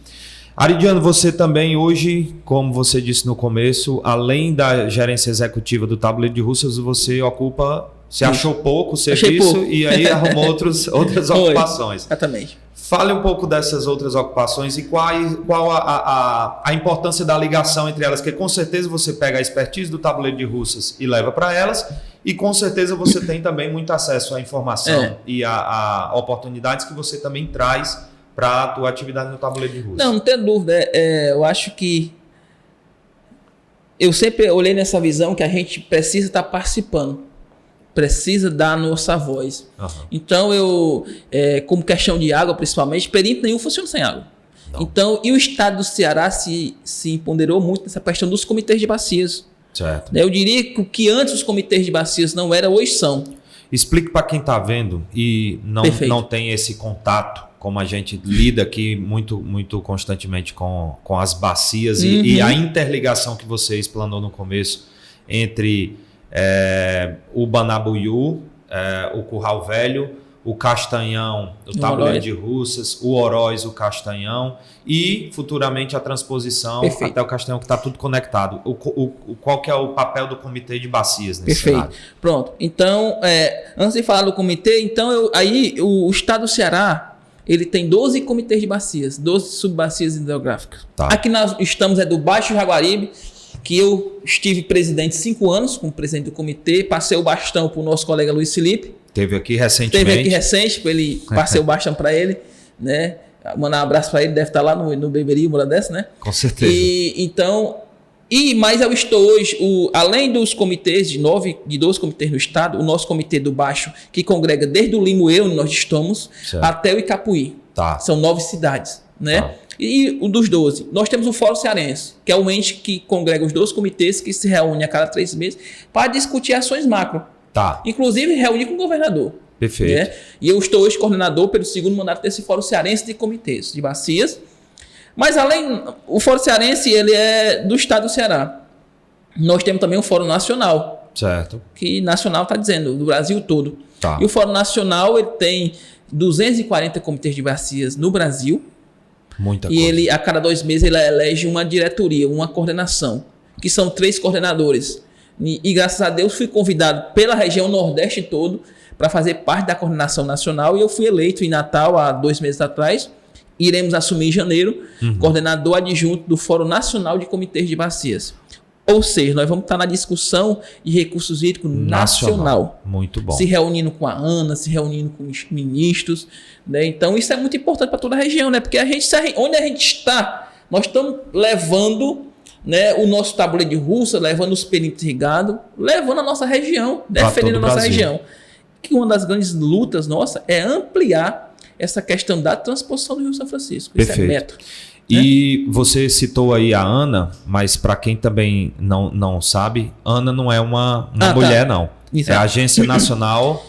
Aridiano, você também hoje, como você disse no começo, além da gerência executiva do Tabuleiro de Russas, você ocupa Você achou pouco serviço e aí arrumou outras ocupações. Exatamente. Fale um pouco dessas outras ocupações e qual a importância da ligação entre elas, porque com certeza você pega a expertise do tabuleiro de Russas e leva para elas, e com certeza você tem também muito acesso à informação e a oportunidades que você também traz para a tua atividade no tabuleiro de Russas. Não tem dúvida. Eu acho que eu sempre olhei nessa visão que a gente precisa estar participando, precisa dar a nossa voz. Uhum. Então, como questão de água, principalmente, perímetro nenhum funciona sem água. Não. Então, e o estado do Ceará se empoderou muito nessa questão dos comitês de bacias. Certo. Eu diria que o que antes os comitês de bacias não eram, hoje são. Explique para quem está vendo e não tem esse contato, como a gente lida aqui muito, muito constantemente com as bacias e a interligação que você explanou no começo entre o Banabuiú, o Curral Velho, o Castanhão, o Tabuleiro de Russas, o Oroz, o Castanhão e futuramente a transposição até o Castanhão, que está tudo conectado. Qual que é o papel do comitê de bacias nesse cenário? Pronto. Então, antes de falar do comitê, então o estado do Ceará, ele tem 12 comitês de bacias, 12 subbacias hidrográficas. Tá. Aqui nós estamos do Baixo Jaguaribe, que eu estive presidente 5 anos, como presidente do comitê, passei o bastão para o nosso colega Luiz Felipe. Teve aqui recentemente. Passei o bastão para ele, né? Mandar um abraço para ele, deve estar lá no Beberi, uma hora dessa, né? Com certeza. Mas eu estou hoje, além dos comitês, de 12 comitês no estado, o nosso comitê do Baixo, que congrega desde o Limoeiro, onde nós estamos, até o Icapuí. Tá. São 9 cidades, né? Tá. E o dos 12, nós temos o Fórum Cearense, que é o ente que congrega os 12 comitês que se reúne a cada 3 meses para discutir ações macro. Tá. Inclusive reunir com o governador. Perfeito. Né? E eu estou hoje coordenador pelo 2º mandato desse Fórum Cearense de comitês, de bacias. Mas o Fórum Cearense, ele é do estado do Ceará. Nós temos também o Fórum Nacional. Certo. Que nacional está dizendo, do Brasil todo. Tá. E o Fórum Nacional, ele tem 240 comitês de bacias no Brasil. Muita coisa. E ele, a cada 2 meses, ele elege uma diretoria, uma coordenação, que são 3 coordenadores. E graças a Deus fui convidado pela região Nordeste todo para fazer parte da coordenação nacional, e eu fui eleito em Natal há 2 meses atrás. Iremos assumir em janeiro, coordenador adjunto do Fórum Nacional de Comitês de Bacias. Ou seja, nós vamos estar na discussão de recursos hídricos nacional. Muito bom. Se reunindo com a ANA, se reunindo com os ministros. Né? Então, isso é muito importante para toda a região, né? Porque onde a gente está, nós estamos levando, né, o nosso tabuleiro de Russa, levando os perímetros irrigados, levando a nossa região, defendendo a nossa região. Que uma das grandes lutas nossa é ampliar essa questão da transposição do Rio São Francisco. Perfeito. Isso é meta. E você citou aí a ANA, mas para quem também não sabe, ANA não é uma mulher, não. Exato. É a Agência Nacional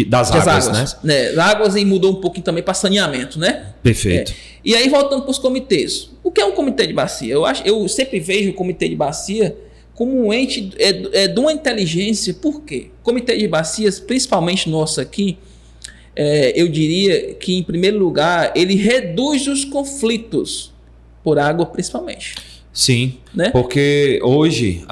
das Águas, né? Águas, e mudou um pouquinho também para saneamento, né? Perfeito. E aí, voltando para os comitês. O que é um comitê de bacia? Eu sempre vejo o comitê de bacia como um ente de uma inteligência. Por quê? O comitê de bacias, principalmente nosso aqui, eu diria que, em primeiro lugar, ele reduz os conflitos por água, principalmente. Sim, né? Porque hoje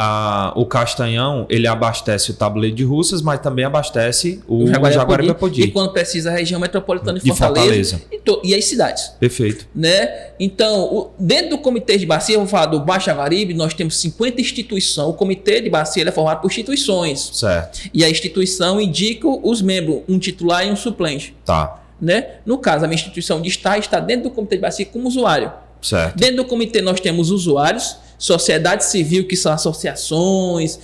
o Castanhão, ele abastece o Tabuleiro de Russas, mas também abastece o Jaguaribe-Apodi. E quando precisa a região metropolitana de Fortaleza. E as cidades. Perfeito. Né? Então, dentro do comitê de bacia, eu vou falar do Baixo Jaguaribe, nós temos 50 instituições. O comitê de bacia é formado por instituições. Certo. E a instituição indica os membros, um titular e um suplente. Tá. Né? No caso, a minha instituição de está dentro do comitê de bacia como usuário. Certo. Dentro do comitê nós temos usuários, sociedade civil, que são associações,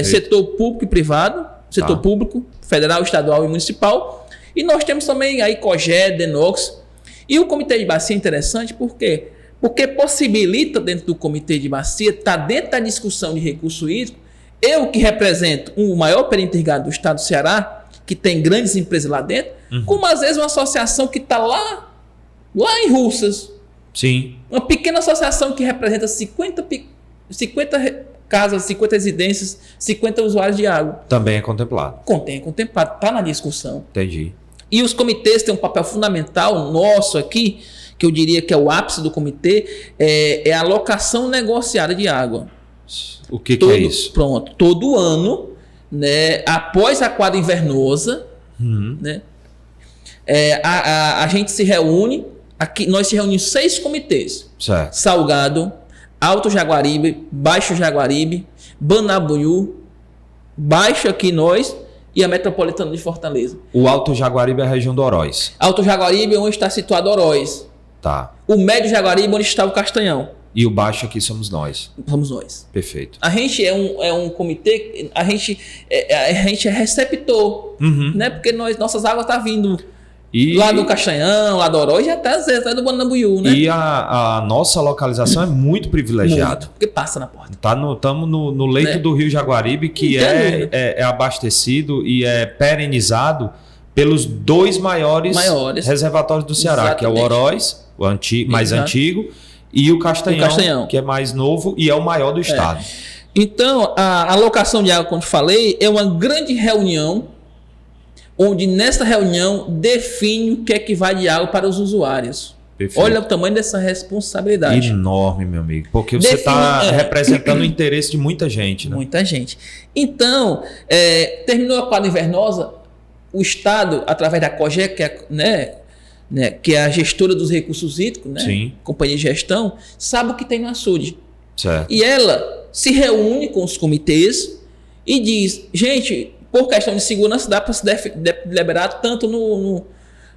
setor público e privado, setor público, federal, estadual e municipal. E nós temos também a ICOGE, DENOX. E o comitê de bacia é interessante por quê? Porque possibilita, dentro do comitê de bacia, estar dentro da discussão de recurso hídrico. Eu, que represento o maior perímetro irrigado do estado do Ceará, que tem grandes empresas lá dentro, como às vezes uma associação que está lá em Russas. Sim. Uma pequena associação que representa 50 casas, 50 residências, 50 usuários de água. Também é contemplado. É contemplado, está na discussão. Entendi. E os comitês têm um papel fundamental nosso aqui, que eu diria que é o ápice do comitê, é a alocação negociada de água. O que é isso? Pronto. Todo ano né, após a quadra invernosa, né, a gente se reúne, aqui nós se reunimos 6 comitês. Certo. Salgado, Alto Jaguaribe, Baixo Jaguaribe, Banabuiú, Baixo aqui nós e a Metropolitana de Fortaleza. O Alto Jaguaribe é a região do Oroz. Alto Jaguaribe é onde está situado Oroz. Tá. O Médio Jaguaribe onde está o Castanhão. E o Baixo aqui somos nós. Somos nós. Perfeito. A gente é um comitê, a gente é receptor, né? Porque nossas águas estão vindo lá do Castanhão, lá do Oroz e até do Banabuiú, né? E a nossa localização é muito privilegiada. Muito, porque passa na porta. Estamos no leito, né, do Rio Jaguaribe, que é abastecido e é perenizado pelos 2 maiores reservatórios do Ceará, exatamente, que é o Oroz, mais antigo, e o Castanhão, que é mais novo e é o maior do estado. Então, a alocação de água, como eu falei, é uma grande reunião, onde nessa reunião define o que é que vai de água para os usuários. Perfeito. Olha o tamanho dessa responsabilidade. Enorme, meu amigo. Porque você está representando o interesse de muita gente, né? Muita gente. Então, terminou a quadra invernosa, o Estado, através da COGE, que é a gestora dos recursos hídricos, né? Sim. Companhia de gestão, sabe o que tem no açude. Certo. E ela se reúne com os comitês e diz, gente, por questão de segurança dá para se deliberar tanto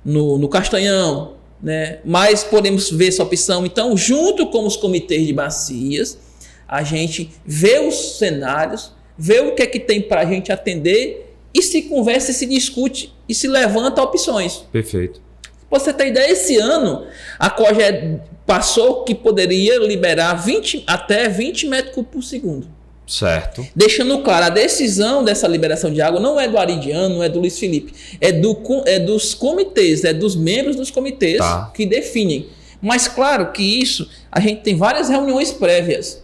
no Castanhão, né? Mas podemos ver essa opção. Então, junto com os comitês de bacias, a gente vê os cenários, vê o que é que tem para a gente atender e se conversa, se discute e se levanta opções. Perfeito. Pra você ter ideia, esse ano a COGE passou que poderia liberar até 20 metros cúbicos por segundo. Certo. Deixando claro, a decisão dessa liberação de água não é do Aridiano, não é do Luiz Felipe, é dos comitês, é dos membros dos comitês que definem. Mas claro que isso, a gente tem várias reuniões prévias,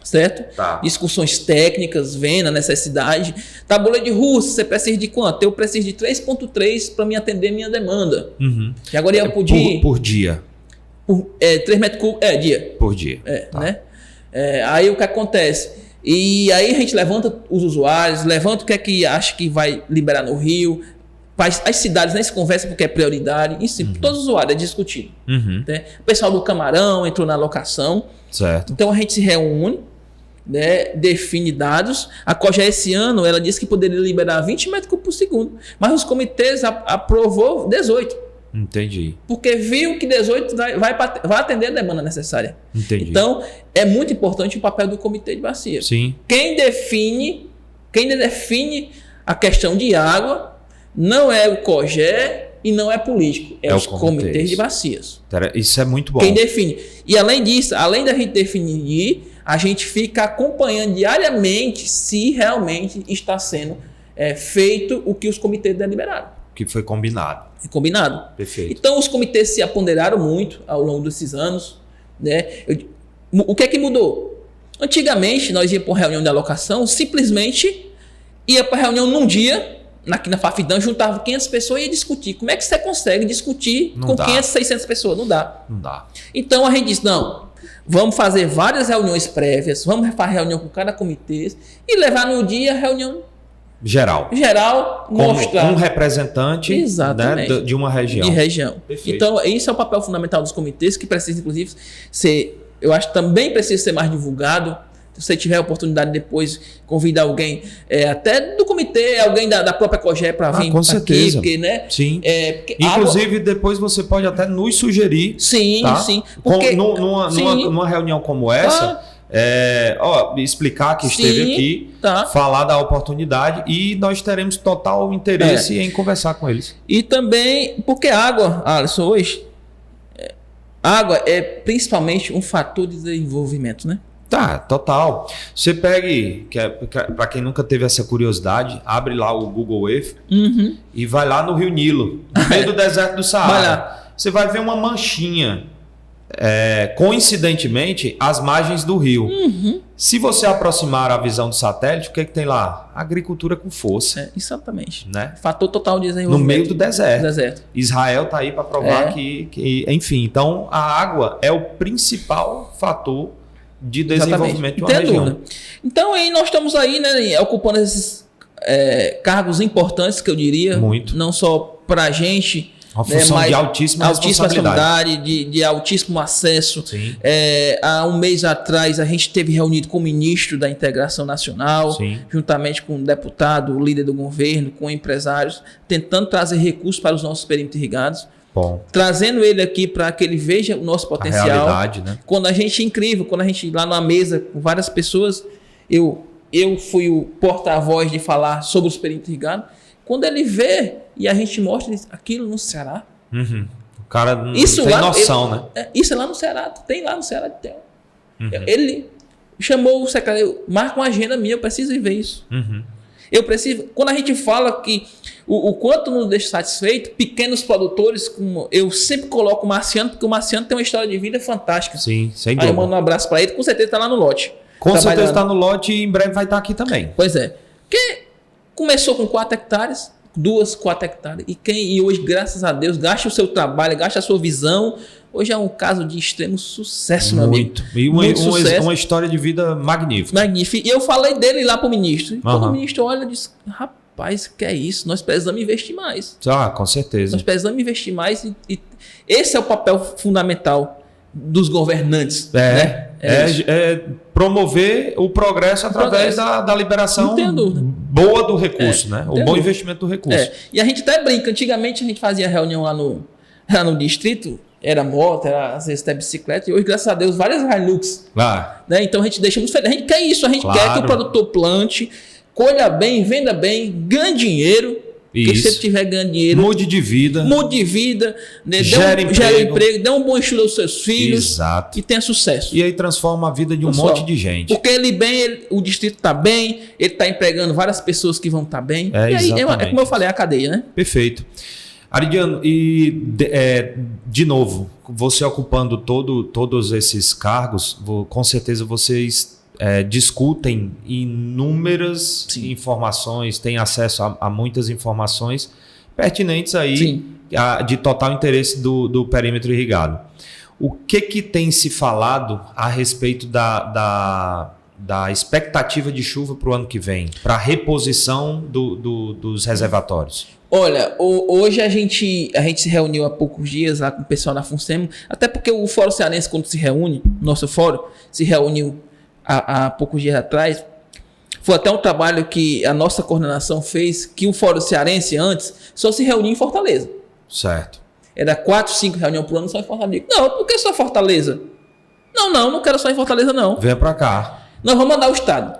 certo? Tá. Discussões técnicas, vendo a necessidade. Tabuleiro de Russas, você precisa de quanto? Eu preciso de 3,3 para me atender minha demanda. E agora eu podia... Por dia? 3 metros cúbicos, dia. Por dia. Né? Aí o que acontece? E aí a gente levanta os usuários, levanta o que é que acha que vai liberar no Rio. As cidades nem se conversam porque é prioridade. Em si, todos os usuários é discutido. Né? O pessoal do Camarão entrou na alocação. Certo. Então a gente se reúne, né, define dados. A COGE esse ano ela disse que poderia liberar 20 metros cúbicos por segundo. Mas os comitês aprovou 18. Entendi. Porque viu que 18 vai atender a demanda necessária. Entendi. Então, é muito importante o papel do comitê de bacia. Sim. Quem define a questão de água não é o COGE e não é político. É os comitês de bacias. Isso é muito bom. Quem define. E além disso, além da gente definir, a gente fica acompanhando diariamente se realmente está sendo feito o que os comitês deliberaram. Que foi combinado. Combinado. Perfeito. Então, os comitês se aponderaram muito ao longo desses anos. Né? O que é que mudou? Antigamente, nós íamos para uma reunião de alocação, simplesmente ia para a reunião num dia, aqui na Fafidam, juntava 500 pessoas e ia discutir. Como é que você consegue discutir com 500, 600 pessoas? Não dá. Não dá. Então, a gente disse, não, vamos fazer várias reuniões prévias, vamos fazer reunião com cada comitê e levar no dia a reunião geral, mostrar um representante, né, de uma região. De região. Perfeito. Então, esse é o papel fundamental dos comitês, que precisa, inclusive, eu acho que também precisa ser mais divulgado. Se você tiver a oportunidade depois, convidar alguém, até do comitê, alguém da própria COGE para vir com certeza. Aqui, porque, né? Sim. Inclusive, depois você pode até nos sugerir. Sim, tá? sim. Porque, numa reunião como essa... explicar que esteve aqui, falar da oportunidade e nós teremos total interesse em conversar com eles. E também, porque água, Alisson, hoje, água é principalmente um fator de desenvolvimento, né? Tá, total. Você pegue, para quem nunca teve essa curiosidade, abre lá o Google Earth e vai lá no Rio Nilo, no meio do deserto do Saara. Você vai ver uma manchinha. Coincidentemente, as margens do rio. Se você aproximar a visão do satélite, o que tem lá? Agricultura com força. Exatamente. Né? Fator total de desenvolvimento. No meio do deserto. Israel está aí para provar que, enfim, então a água é o principal fator de desenvolvimento de uma região. Então, aí nós estamos aí, né, ocupando esses cargos importantes, que eu diria. Muito. Não só para a gente... Uma função de altíssima responsabilidade. De altíssimo acesso. Há um mês atrás, a gente esteve reunido com o ministro da Integração Nacional, juntamente com o deputado, o líder do governo, com empresários, tentando trazer recursos para os nossos perímetros irrigados. Bom. Trazendo ele aqui para que ele veja o nosso potencial. A realidade, né? Quando a gente, incrível, quando a gente lá numa mesa com várias pessoas, eu fui o porta-voz de falar sobre os perímetros irrigados. Quando ele vê e a gente mostra aquilo no Ceará. Uhum. O cara não tem noção, né? Isso é lá no Ceará. Tem lá no Ceará. Ele chamou o secretário, marca uma agenda minha, eu preciso ir ver isso. Uhum. Eu preciso. Quando a gente fala que o quanto nos deixa satisfeito, pequenos produtores, como eu sempre coloco o Marciano, porque o Marciano tem uma história de vida fantástica. Sim, sem dúvida. Aí eu mando um abraço para ele, com certeza está lá no lote. Com certeza está no lote e em breve vai estar aqui também. Pois é. Porque começou com 4 hectares, 4 hectares. E hoje, graças a Deus, gasta o seu trabalho, gasta a sua visão. Hoje é um caso de extremo sucesso, meu amigo. E uma história de vida magnífica. Magnífica. E eu falei dele lá para o ministro. E quando o ministro olha, diz: rapaz, que é isso? Nós precisamos investir mais. Com certeza. Nós precisamos investir mais. E esse é o papel fundamental dos governantes. Né? É promover o progresso através da liberação boa do recurso, né? O bom investimento do recurso. E a gente até brinca. Antigamente a gente fazia reunião lá no distrito, era moto, era às vezes até bicicleta, e hoje, graças a Deus, várias Hilux. Né? Então a gente deixa muito feliz. A gente quer isso, a gente quer que o produtor plante, colha bem, venda bem, ganhe dinheiro. Porque se ele estiver ganhando dinheiro... Mude de vida. Né? Gere emprego, dê um bom estudo aos seus filhos. Exato. E tenha sucesso. E aí transforma a vida de um monte de gente. Porque o distrito está bem, ele está empregando várias pessoas que vão estar bem. E aí, como eu falei, é a cadeia, né? Perfeito. Aridiano, e de novo, você ocupando todos esses cargos, com certeza vocês discutem inúmeras informações, têm acesso a muitas informações pertinentes aí de total interesse do perímetro irrigado. O que tem se falado a respeito da expectativa de chuva para o ano que vem, para a reposição dos reservatórios? Olha, hoje a gente se reuniu há poucos dias lá com o pessoal da FUNSEMO, até porque o Fórum Cearense, quando se reúne, nosso fórum, se reuniu há poucos dias atrás. Foi até um trabalho que a nossa coordenação fez, que o Fórum Cearense antes só se reunia em Fortaleza. Certo. Era 4, 5 reuniões por ano só em Fortaleza. Não, por que só Fortaleza? Não quero só em Fortaleza, não. Venha para cá. Nós vamos mandar o estado.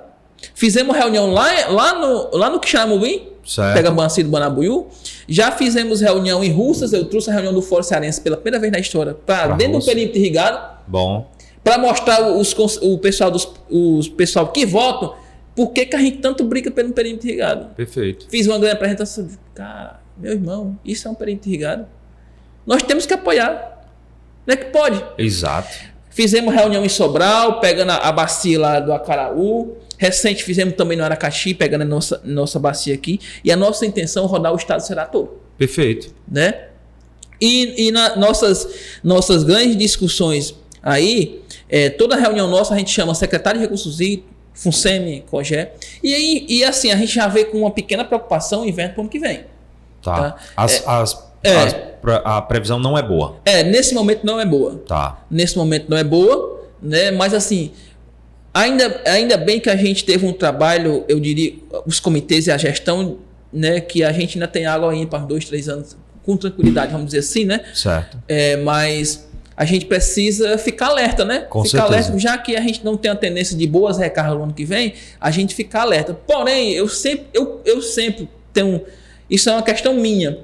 Fizemos reunião lá no Quixaramubim, Pegabanci do Banabuiú. Já fizemos reunião em Russas. Eu trouxe a reunião do Fórum Cearense pela primeira vez na história para dentro do perímetro irrigado. Bom. Para mostrar o pessoal que votam por que a gente tanto briga pelo perímetro irrigado. Perfeito. Fiz uma grande apresentação. Cara, meu irmão, isso é um perímetro irrigado. Nós temos que apoiar. Não é que pode? Exato. Fizemos reunião em Sobral, pegando a bacia lá do Acaraú. Recente fizemos também no Aracati, pegando a nossa bacia aqui. E a nossa intenção é rodar o estado do Ceará todo. Perfeito. Né? E nossas grandes discussões aí, toda reunião nossa a gente chama secretário de Recursos Hídricos, FUNSEMI, COGÉ. E assim, a gente já vê com uma pequena preocupação o inverno para o ano que vem. Tá. A previsão não é boa. Nesse momento não é boa. Tá. Nesse momento não é boa, né? Mas assim, ainda bem que a gente teve um trabalho, eu diria, os comitês e a gestão, né? Que a gente ainda tem água ainda para 2, 3 anos, com tranquilidade, vamos dizer assim, né? Certo. Mas a gente precisa ficar alerta, né? Com ficar certeza. Alerta, já que a gente não tem a tendência de boas recargas no ano que vem, a gente ficar alerta. Porém, eu sempre tenho... Isso é uma questão minha.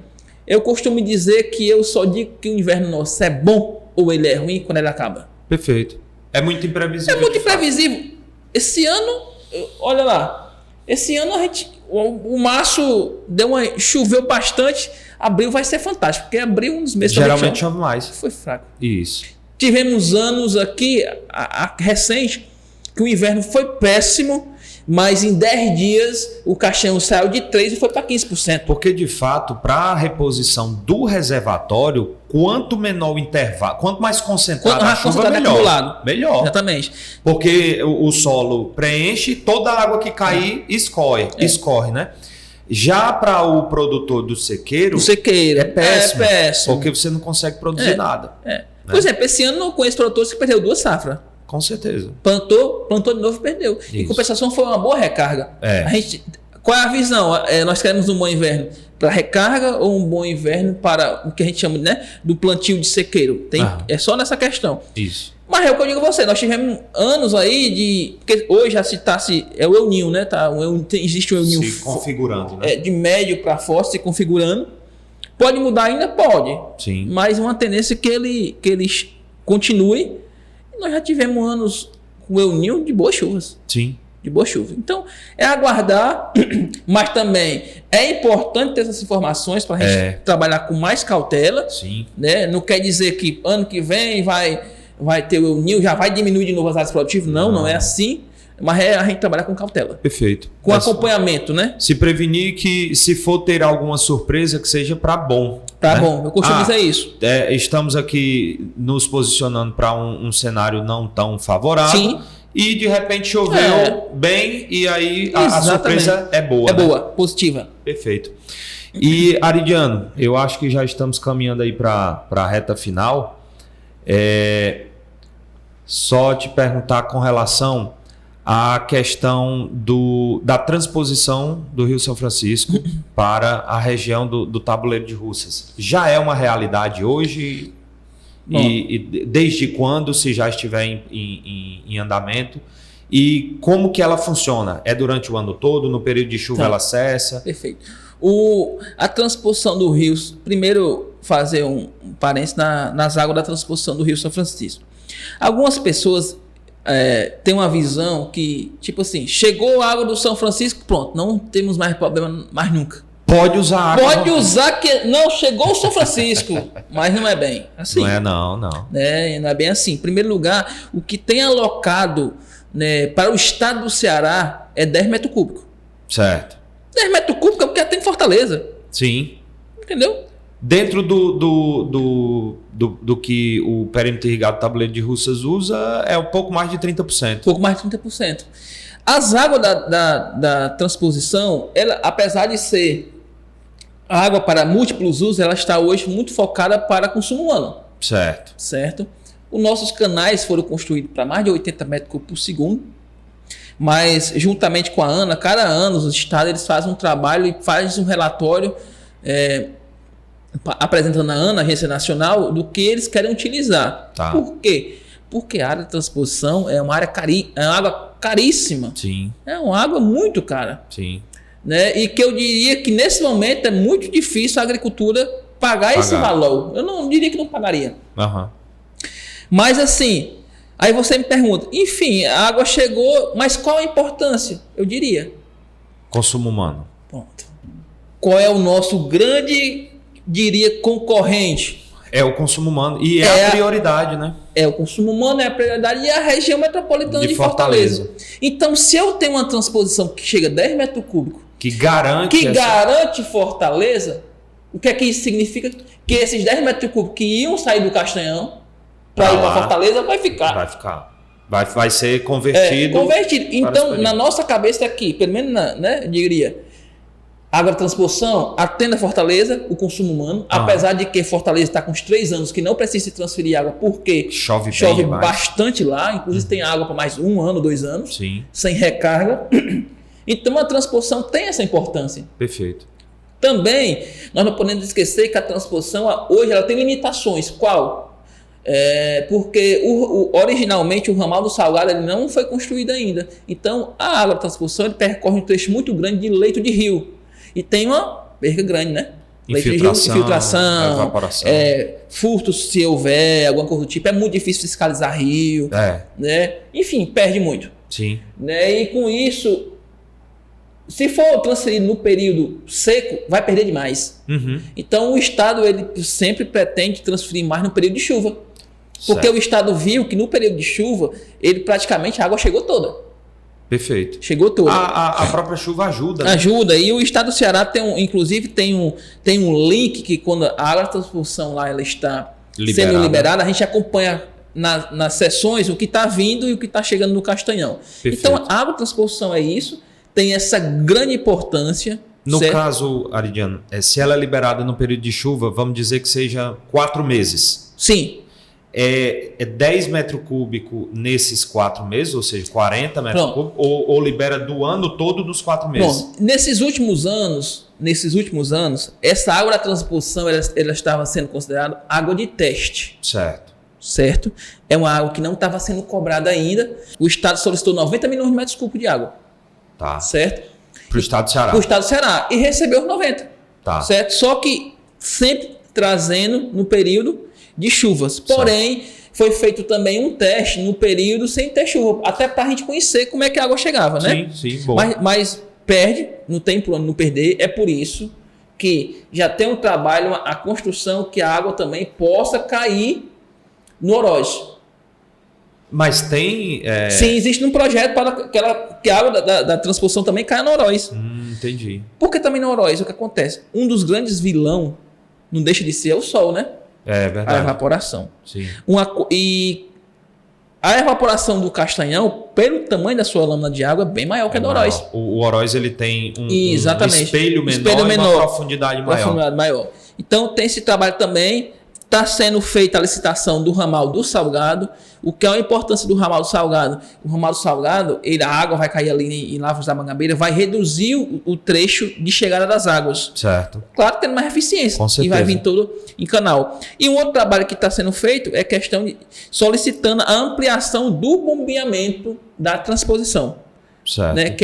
Eu costumo dizer que eu só digo que o inverno nosso é bom ou ele é ruim quando ele acaba. Perfeito. É muito imprevisível. É muito imprevisível. Esse ano, olha lá, esse ano o março choveu bastante, abril vai ser fantástico, porque abril um dos meses... Geralmente chove mais. Foi fraco. Isso. Tivemos anos aqui, recente, que o inverno foi péssimo, Mas em 10 dias o caixão saiu de 3% e foi para 15%. Porque, de fato, para a reposição do reservatório, quanto menor o intervalo, quanto mais concentrada a chuva, melhor. Melhor. Exatamente. Porque o solo preenche, toda a água que cair escorre, né? Já para o produtor do sequeiro, é péssimo. Porque você não consegue produzir nada. Né? Por exemplo, esse ano não conheço produtores que perdeu 2 safras. Com certeza. Plantou de novo e perdeu. Isso. Em compensação, foi uma boa recarga. Qual é a visão? Nós queremos um bom inverno para recarga ou um bom inverno para o que a gente chama, né, do plantio de sequeiro? É só nessa questão. Isso. Mas é o que eu digo a você, nós tivemos anos aí de... Porque hoje já se é o El Niño, né? Existe o El Niño se configurando, né? De médio para forte se configurando. Pode mudar ainda? Pode. Sim. Mas uma tendência é que ele continue. Nós já tivemos anos com o El Niño de boas chuvas. Sim. De boa chuva. Então, é aguardar, mas também é importante ter essas informações para a gente trabalhar com mais cautela. Sim. Né? Não quer dizer que ano que vem vai ter o El Niño, já vai diminuir de novo as áreas produtivas. Não é assim. Mas é a gente trabalhar com cautela. Perfeito. Com acompanhamento, né? Se prevenir que, se for ter alguma surpresa, que seja para bom. Para bom, eu costumo dizer isso. Estamos aqui nos posicionando para um cenário não tão favorável. Sim. E de repente choveu bem e aí a surpresa é boa. Boa, positiva. Perfeito. E Aridiano, eu acho que já estamos caminhando aí para a reta final. Só te perguntar com relação à questão da transposição do Rio São Francisco para a região do Tabuleiro de Russas. Já é uma realidade hoje? E desde quando, se já estiver em andamento? E como que ela funciona? É durante o ano todo? No período de chuva ela cessa? Perfeito. A transposição do rio, primeiro fazer um parênteses nas águas da transposição do Rio São Francisco. Algumas pessoas têm uma visão que, tipo assim, chegou a água do São Francisco, pronto, não temos mais problema mais nunca. Pode usar água. Pode usar que não chegou o São Francisco, mas não é bem assim. Não é não. Não é bem assim. Em primeiro lugar, o que tem alocado, né, para o estado do Ceará é 10 metros cúbicos. Certo. 10 metros cúbicos é porque tem Fortaleza. Sim. Entendeu? Dentro do que o perímetro irrigado do Tabuleiro de Russas usa, é um pouco mais de 30%. Pouco mais de 30%. As águas da transposição, ela, apesar de ser água para múltiplos usos, ela está hoje muito focada para consumo humano. Certo. Os nossos canais foram construídos para mais de 80 metros cúbicos por segundo, mas juntamente com a ANA, cada ano os estados eles fazem um trabalho e fazem um relatório apresentando a ANA, a Agência Nacional, do que eles querem utilizar. Por quê? Porque a área de transposição é uma área é uma água caríssima. Sim. É uma água muito cara. Sim. Né? E que eu diria que nesse momento é muito difícil a agricultura pagar esse valor. Eu não diria que não pagaria. Uhum. Mas assim, aí você me pergunta, enfim, a água chegou, mas qual a importância? Eu diria. Consumo humano. Ponto. Qual é o nosso grande, diria, concorrente? É o consumo humano. E é a prioridade, né? O consumo humano é a prioridade e a região metropolitana de Fortaleza. Então, se eu tenho uma transposição que chega a 10 metros cúbicos, que garante Fortaleza, o que é que isso significa? Que esses 10 metros cúbicos que iam sair do Castanhão para ir para Fortaleza vai ficar. Vai ser convertido. Então, na nossa cabeça aqui, pelo menos, eu diria, agrotransposição atende a Fortaleza, o consumo humano, apesar de que Fortaleza está com uns 3 anos que não precisa se transferir água, porque chove bastante lá, inclusive tem água para mais 1 ano, 2 anos, sem recarga. Então a transposição tem essa importância. Perfeito. Também, nós não podemos esquecer que a transposição hoje ela tem limitações. Qual? Porque originalmente o ramal do Salgado ele não foi construído ainda. Então a agrotransposição ele percorre um trecho muito grande de leito de rio. E tem uma perca grande, né? Infiltração, evaporação. Furtos, se houver, alguma coisa do tipo. É muito difícil fiscalizar rio. Né? Enfim, perde muito. Sim. Né? E com isso, se for transferido no período seco, vai perder demais. Uhum. Então o Estado ele sempre pretende transferir mais no período de chuva. Porque o Estado viu que no período de chuva, ele praticamente a água chegou toda. Perfeito. Chegou toda. A própria chuva ajuda. Né? Ajuda. E o estado do Ceará inclusive tem um link que quando a água de transposição lá ela está sendo liberada, a gente acompanha nas sessões o que está vindo e o que está chegando no Castanhão. Perfeito. Então, a água de transposição é isso, tem essa grande importância. No caso, Aridiano, se ela é liberada no período de chuva, vamos dizer que seja 4 meses. Sim. É 10 metros cúbicos nesses 4 meses, ou seja, 40 metros cúbicos, ou libera do ano todo dos 4 meses? Bom, nesses últimos anos, essa água da transposição ela estava sendo considerada água de teste. Certo? É uma água que não estava sendo cobrada ainda. O Estado solicitou 90 milhões de metros cúbicos de água. Tá. Certo? Para o Estado do Ceará. Para o Estado do Ceará. E recebeu os 90. Tá. Certo? Só que sempre trazendo no período de chuvas. Porém, foi feito também um teste no período sem ter chuva, até para a gente conhecer como é que a água chegava, né? Sim, bom. Mas perde, não tem plano não perder, é por isso que já tem um trabalho, a construção que a água também possa cair no Oroz. Mas tem... Sim, existe um projeto para que a água da transposição também caia no Oroz. Entendi. Porque também no Oroz, o que acontece? Um dos grandes vilão não deixa de ser o sol, né? É verdade. A evaporação. Sim. E a evaporação do Castanhão, pelo tamanho da sua lâmina de água, é bem maior que a do Oroz. O Oroz ele tem um espelho menor e uma profundidade maior. Então tem esse trabalho também. Está sendo feita a licitação do ramal do Salgado. O que é a importância do ramal do Salgado? O ramal do Salgado, a água vai cair ali em Lavras da Mangabeira, vai reduzir o trecho de chegada das águas. Certo. Claro, tendo mais eficiência. Com certeza. E vai vir todo em canal. E um outro trabalho que está sendo feito é questão de solicitando a ampliação do bombeamento da transposição. Certo. Né?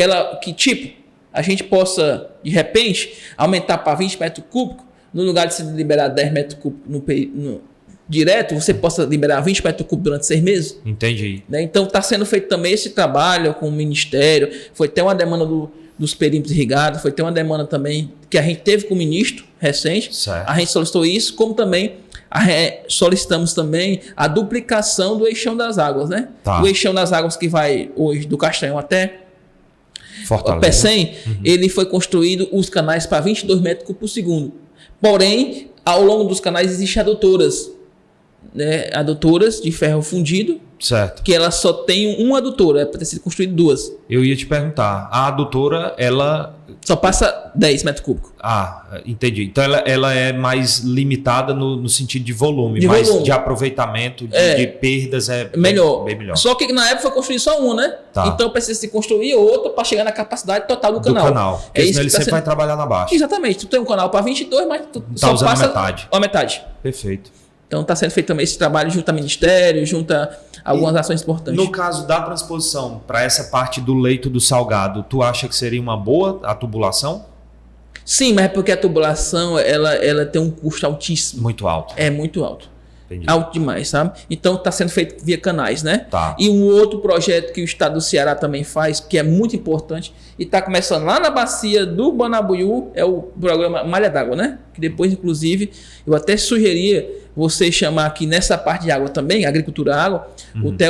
A gente possa, de repente, aumentar para 20 metros cúbicos, no lugar de se liberar 10 metros cúbicos direto, você possa liberar 20 metros cúbicos durante 6 meses. Entendi. Né? Então está sendo feito também esse trabalho com o Ministério. Foi até uma demanda dos perímetros irrigados, foi até uma demanda também que a gente teve com o ministro recente. Certo. A gente solicitou isso, como também solicitamos também a duplicação do eixão das águas. Né? Tá. O eixão das águas que vai hoje do Castanhão até Fortaleza. Pecém, ele foi construído os canais para 22 metros cúbicos por segundo. Porém, ao longo dos canais existem adutoras, né? Adutoras de ferro fundido, certo, que ela só tem uma adutora, é para ter sido construído 2. Eu ia te perguntar, a adutora, ela... Só passa 10 metros cúbicos. Entendi. Então ela é mais limitada no sentido de volume, de aproveitamento, de perdas melhor. Bem melhor. Só que na época foi construído só um, né? Tá. Então precisa se construir outro para chegar na capacidade total do canal. Porque senão ele sempre vai trabalhar na baixa. Exatamente. Tu tem um canal para 22, mas tu só usando passa metade. a metade. Perfeito. Então está sendo feito também esse trabalho junto ao Ministério, junto a algumas ações importantes. No caso da transposição, para essa parte do leito do Salgado, tu acha que seria uma boa a tubulação? Sim, mas é porque a tubulação ela tem um custo altíssimo. Muito alto. É muito alto. Entendi. Alto demais, sabe? Então está sendo feito via canais, né? Tá. E um outro projeto que o estado do Ceará também faz, que é muito importante, e está começando lá na bacia do Banabuiú, é o programa Malha d'Água, né? Que depois, inclusive, eu até sugeria você chamar aqui nessa parte de água também, agricultura água, até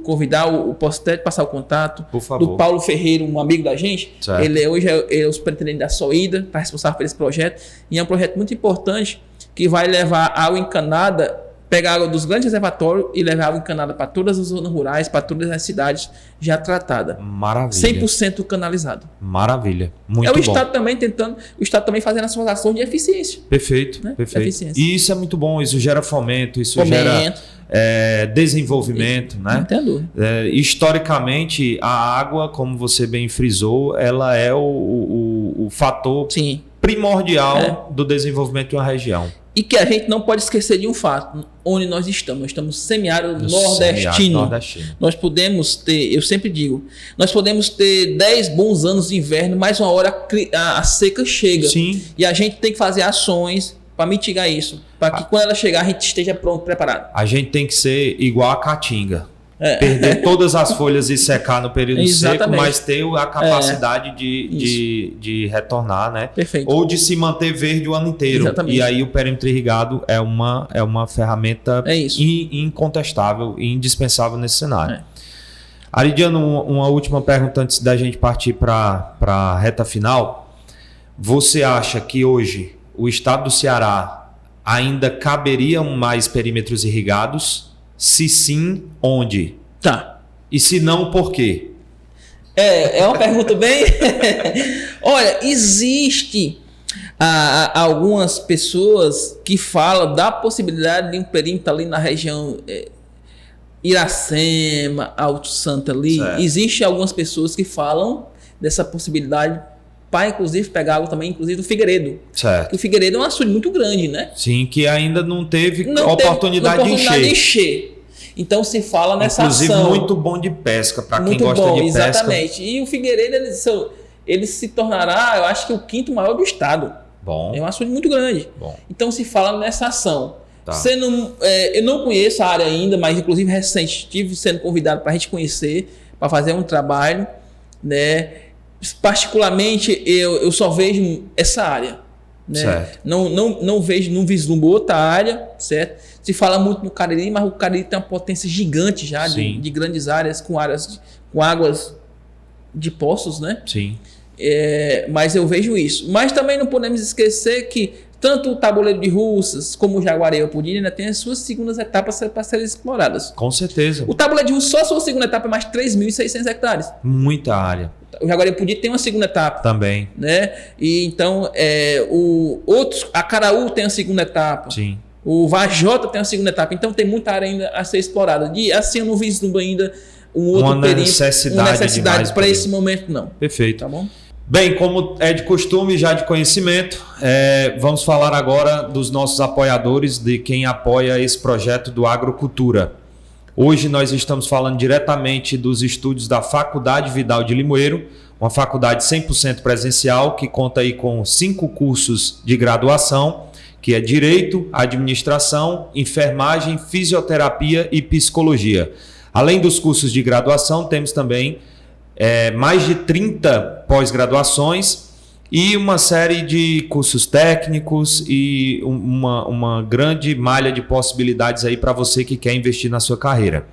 convidar o Postet, passar o contato do Paulo Ferreira, um amigo da gente. Certo. Ele hoje é o superintendente da SOIDA, está responsável por esse projeto, e é um projeto muito importante que vai levar água encanada, pegar água dos grandes reservatórios e levar água encanada para todas as zonas rurais, para todas as cidades já tratada. Maravilha. 100% canalizado. Maravilha. Muito bom. É o Estado também o Estado também fazendo as suas ações de eficiência. Perfeito, né? perfeito. Eficiência. E isso é muito bom, isso gera fomento, gera desenvolvimento, né? Não tem dúvida. Historicamente, a água, como você bem frisou, ela é o fator primordial do desenvolvimento de uma região. E que a gente não pode esquecer de um fato, onde nós estamos semiárido nordestino. Nós podemos ter, eu sempre digo, nós podemos ter 10 bons anos de inverno, mas uma hora a seca chega. Sim. E a gente tem que fazer ações para mitigar isso, para que quando ela chegar a gente esteja pronto, preparado. A gente tem que ser igual a caatinga. Perder todas as folhas e secar no período seco, mas ter a capacidade de retornar, né? Perfeito. Ou de se manter verde o ano inteiro. Exatamente. E aí o perímetro irrigado é uma ferramenta incontestável e indispensável nesse cenário. Aridiano, uma última pergunta antes da gente partir para a reta final. Você acha que hoje o estado do Ceará ainda caberiam mais perímetros irrigados? Se sim, onde? Tá. E se não, por quê? É uma pergunta bem... Olha, existe algumas pessoas que falam da possibilidade de um perímetro ali na região Iracema, Alto Santo ali. Certo. Existe algumas pessoas que falam dessa possibilidade para, inclusive, pegar água também, inclusive, do Figueiredo. Certo. Porque o Figueiredo é um açude muito grande, né? Sim, que ainda não teve oportunidade de encher. Então se fala nessa inclusive, ação. muito bom de pesca, para quem muito gosta bom, de pesca. Exatamente. E o Figueiredo, ele se tornará, eu acho que o 5º maior do estado. Bom. É um açude muito grande. Bom. Então se fala nessa ação. Tá. Eu não conheço a área ainda, mas inclusive recente estive sendo convidado para a gente conhecer, para fazer um trabalho, né? Particularmente eu só vejo essa área, né? Certo. Não vislumbro outra área, certo? Se fala muito no Cariri, mas o Cariri tem uma potência gigante já de grandes áreas com águas de poços, né? Sim. Mas eu vejo isso. Mas também não podemos esquecer que tanto o Tabuleiro de Russas como o Jaguarepudim ainda tem as suas segundas etapas para serem exploradas. Com certeza. O Tabuleiro de Russas, só a sua segunda etapa é mais 3.600 hectares. Muita área. O Jaguarepudim tem uma segunda etapa. Também. Né? E então, a Caraú tem a segunda etapa. Sim. O Vajota tem a segunda etapa. Então, tem muita área ainda a ser explorada. Assim, eu não vislumbro ainda uma necessidade para esse momento, não. Perfeito. Tá bom? Bem, como é de costume, já de conhecimento, vamos falar agora dos nossos apoiadores, de quem apoia esse projeto do Agrocultura. Hoje nós estamos falando diretamente dos estúdios da Faculdade Vidal de Limoeiro, uma faculdade 100% presencial que conta aí com 5 cursos de graduação, que é Direito, Administração, Enfermagem, Fisioterapia e Psicologia. Além dos cursos de graduação, temos também mais de 30 pós-graduações e uma série de cursos técnicos e uma grande malha de possibilidades aí para você que quer investir na sua carreira.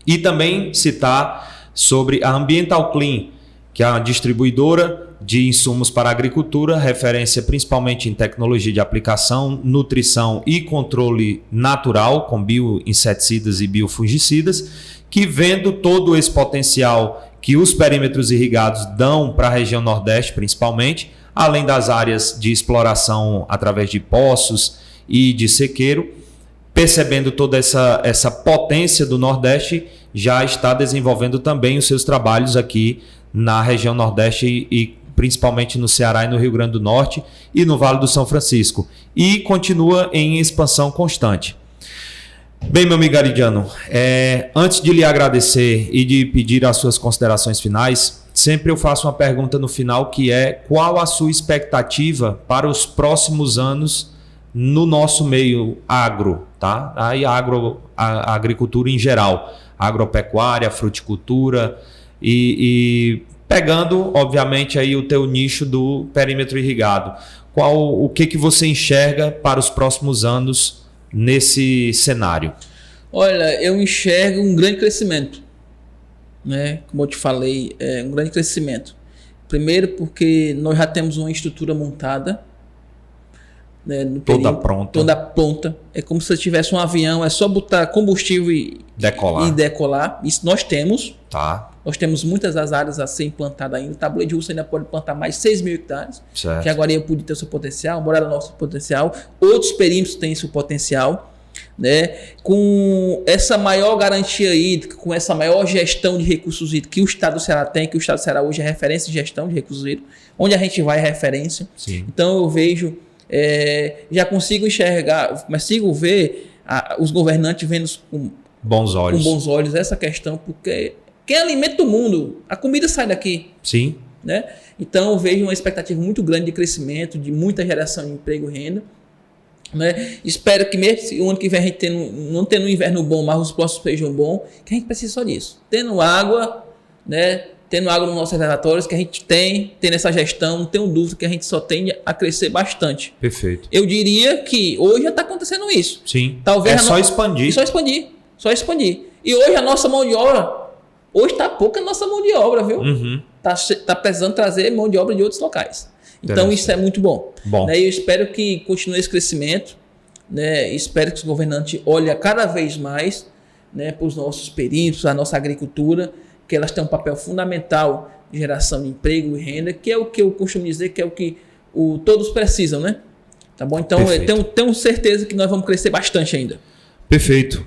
E também citar sobre a Ambiental Clean, que é uma distribuidora de insumos para a agricultura, referência principalmente em tecnologia de aplicação, nutrição e controle natural, com bioinseticidas e biofungicidas, que vendo todo esse potencial que os perímetros irrigados dão para a região Nordeste, principalmente, além das áreas de exploração através de poços e de sequeiro, percebendo toda essa potência do Nordeste, já está desenvolvendo também os seus trabalhos aqui na região Nordeste e principalmente no Ceará e no Rio Grande do Norte e no Vale do São Francisco. E continua em expansão constante. Bem, meu amigo Aridiano, antes de lhe agradecer e de pedir as suas considerações finais, sempre eu faço uma pergunta no final, que é: qual a sua expectativa para os próximos anos no nosso meio agro, tá? Aí a agricultura em geral, agropecuária, fruticultura e pegando, obviamente, aí o teu nicho do perímetro irrigado. O que você enxerga para os próximos anos nesse cenário? Olha, eu enxergo um grande crescimento, né? Como eu te falei, um grande crescimento. Primeiro porque nós já temos uma estrutura montada, né, toda pronta. É como se tivesse um avião, é só botar combustível e decolar. Isso nós temos. Tá. Nós temos muitas das áreas a ser implantadas ainda. O Tabuleiro de Russas ainda pode plantar mais 6 mil hectares. Certo. Jaguarepudim tem o seu potencial, Morada Nova tem o seu potencial. Outros perímetros têm seu potencial. Né? Com essa maior garantia hídrica, com essa maior gestão de recursos hídricos que o Estado do Ceará tem, que o Estado do Ceará hoje é referência em gestão de recursos hídricos, onde a gente vai é referência. Sim. Então eu vejo, já consigo enxergar, mas consigo ver os governantes vendo com bons olhos essa questão, porque quem alimenta o mundo, a comida sai daqui. Sim. Né? Então eu vejo uma expectativa muito grande de crescimento, de muita geração de emprego e renda. Né? Espero que mesmo se o ano que vem a gente não tendo um inverno bom, mas os próximos sejam bons, que a gente precisa só disso. Tendo água, né? Tendo água nos nossos reservatórios, que a gente tem, tendo essa gestão, não tenho dúvida que a gente só tende a crescer bastante. Perfeito. Eu diria que hoje já está acontecendo isso. Sim. Talvez só expandir. Só expandir. E hoje a nossa mão de obra Hoje está pouca a nossa mão de obra, viu? Tá precisando trazer mão de obra de outros locais. Então isso é muito bom. Né? E eu espero que continue esse crescimento, né? Espero que os governantes olhem cada vez mais, né, para os nossos perímetros, a nossa agricultura, que elas têm um papel fundamental de geração de emprego e renda, que é o que eu costumo dizer que é o que todos precisam, né? Tá bom? Então eu tenho certeza que nós vamos crescer bastante ainda. Perfeito.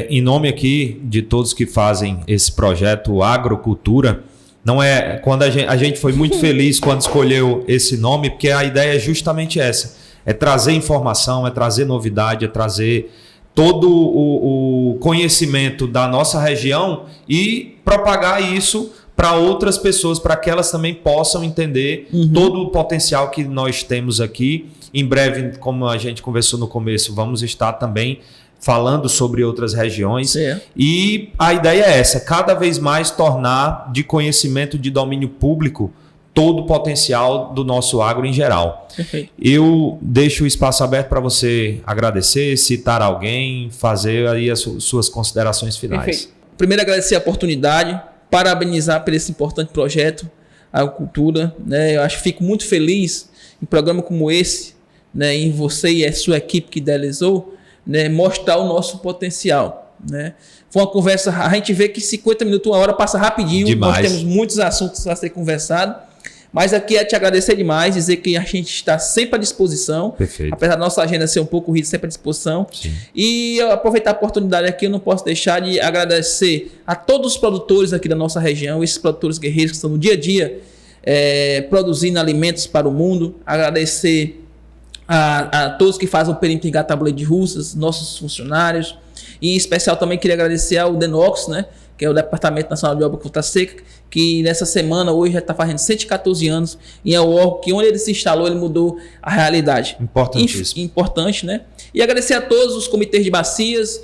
Em nome aqui de todos que fazem esse projeto Agrocultura, não é quando a gente foi muito feliz quando escolheu esse nome, porque a ideia é justamente essa: é trazer informação, é trazer novidade, é trazer todo o conhecimento da nossa região e propagar isso para outras pessoas, para que elas também possam entender todo o potencial que nós temos aqui. Em breve, como a gente conversou no começo, vamos estar também falando sobre outras regiões. E a ideia é essa: cada vez mais tornar de conhecimento, de domínio público, todo o potencial do nosso agro em geral. Perfeito. Eu deixo o espaço aberto para você agradecer, citar alguém, fazer aí as suas considerações finais. Perfeito. Primeiro, agradecer a oportunidade, parabenizar por esse importante projeto, a agricultura. Né? Eu acho que fico muito feliz em um programa como esse, né, em você e a sua equipe que idealizou, né, mostrar o nosso potencial. Né? Foi uma conversa, a gente vê que 50 minutos, uma hora passa rapidinho. Demais. Nós temos muitos assuntos a ser conversados. Mas aqui é te agradecer demais, dizer que a gente está sempre à disposição. Perfeito. Apesar da nossa agenda ser um pouco corrida, sempre à disposição. Sim. E aproveitar a oportunidade aqui, eu não posso deixar de agradecer a todos os produtores aqui da nossa região, esses produtores guerreiros que estão no dia a dia produzindo alimentos para o mundo. Agradecer a todos que fazem o perímetro irrigado Tabuleiro de Russas, nossos funcionários. E em especial também queria agradecer ao DENOX, né, que é o Departamento Nacional de Agricultura Seca, que nessa semana, hoje, já está fazendo 114 anos, e é o órgão que onde ele se instalou, ele mudou a realidade. Importantíssimo. Importante, né? E agradecer a todos os comitês de bacias,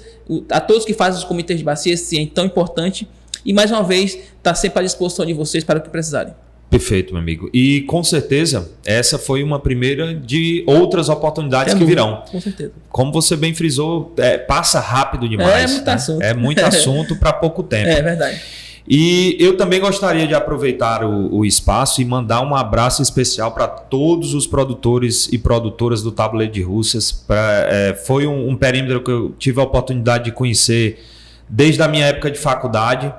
a todos que fazem os comitês de bacias, sim, é tão importante. E mais uma vez, está sempre à disposição de vocês para o que precisarem. Perfeito, meu amigo. E com certeza, essa foi uma primeira de outras oportunidades que virão. Com certeza. Como você bem frisou, passa rápido demais. É muito assunto. É muito assunto para pouco tempo. É verdade. E eu também gostaria de aproveitar o espaço e mandar um abraço especial para todos os produtores e produtoras do Tabuleiro de Russas. Foi um perímetro que eu tive a oportunidade de conhecer desde a minha época de faculdade.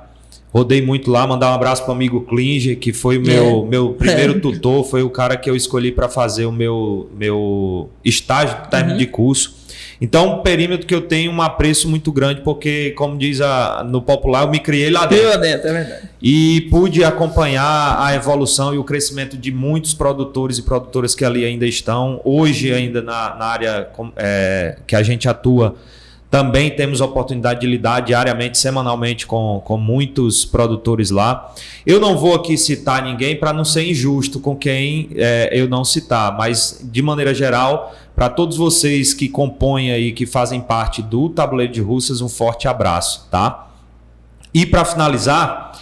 Rodei muito lá, mandar um abraço para o amigo Klinger, que foi o meu primeiro tutor, foi o cara que eu escolhi para fazer o meu estágio de término de curso. Então, um perímetro que eu tenho um apreço muito grande, porque, como diz no popular, eu me criei lá dentro. Lá dentro, é verdade. E pude acompanhar a evolução e o crescimento de muitos produtores e produtoras que ali ainda estão. Hoje, ainda na área que a gente atua, também temos a oportunidade de lidar diariamente, semanalmente com muitos produtores lá. Eu não vou aqui citar ninguém para não ser injusto com quem eu não citar, mas de maneira geral, para todos vocês que compõem aí, que fazem parte do Tabuleiro de Russas, um forte abraço, tá? E para finalizar,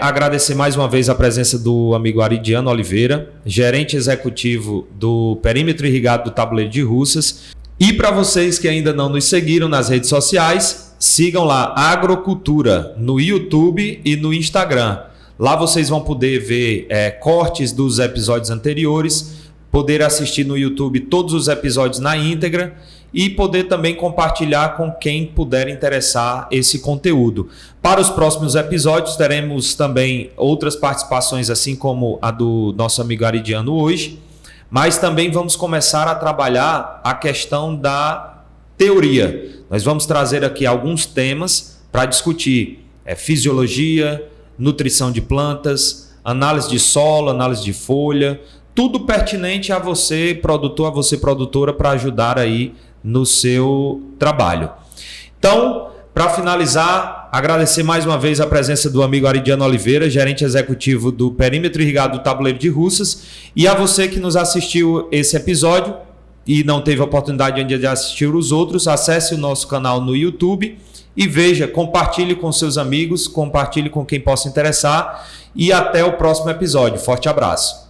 agradecer mais uma vez a presença do amigo Aridiano Oliveira, gerente executivo do Perímetro Irrigado do Tabuleiro de Russas. E para vocês que ainda não nos seguiram nas redes sociais, sigam lá Agrocultura no YouTube e no Instagram. Lá vocês vão poder ver cortes dos episódios anteriores, poder assistir no YouTube todos os episódios na íntegra e poder também compartilhar com quem puder interessar esse conteúdo. Para os próximos episódios teremos também outras participações, assim como a do nosso amigo Aridiano hoje. Mas também vamos começar a trabalhar a questão da teoria. Nós vamos trazer aqui alguns temas para discutir fisiologia, nutrição de plantas, análise de solo, análise de folha, tudo pertinente a você, produtor, a você, produtora, para ajudar aí no seu trabalho. Então, para finalizar, agradecer mais uma vez a presença do amigo Aridiano Oliveira, gerente executivo do Perímetro Irrigado do Tabuleiro de Russas, e a você que nos assistiu esse episódio e não teve a oportunidade ainda de assistir os outros, acesse o nosso canal no YouTube e veja, compartilhe com seus amigos, compartilhe com quem possa interessar e até o próximo episódio. Forte abraço.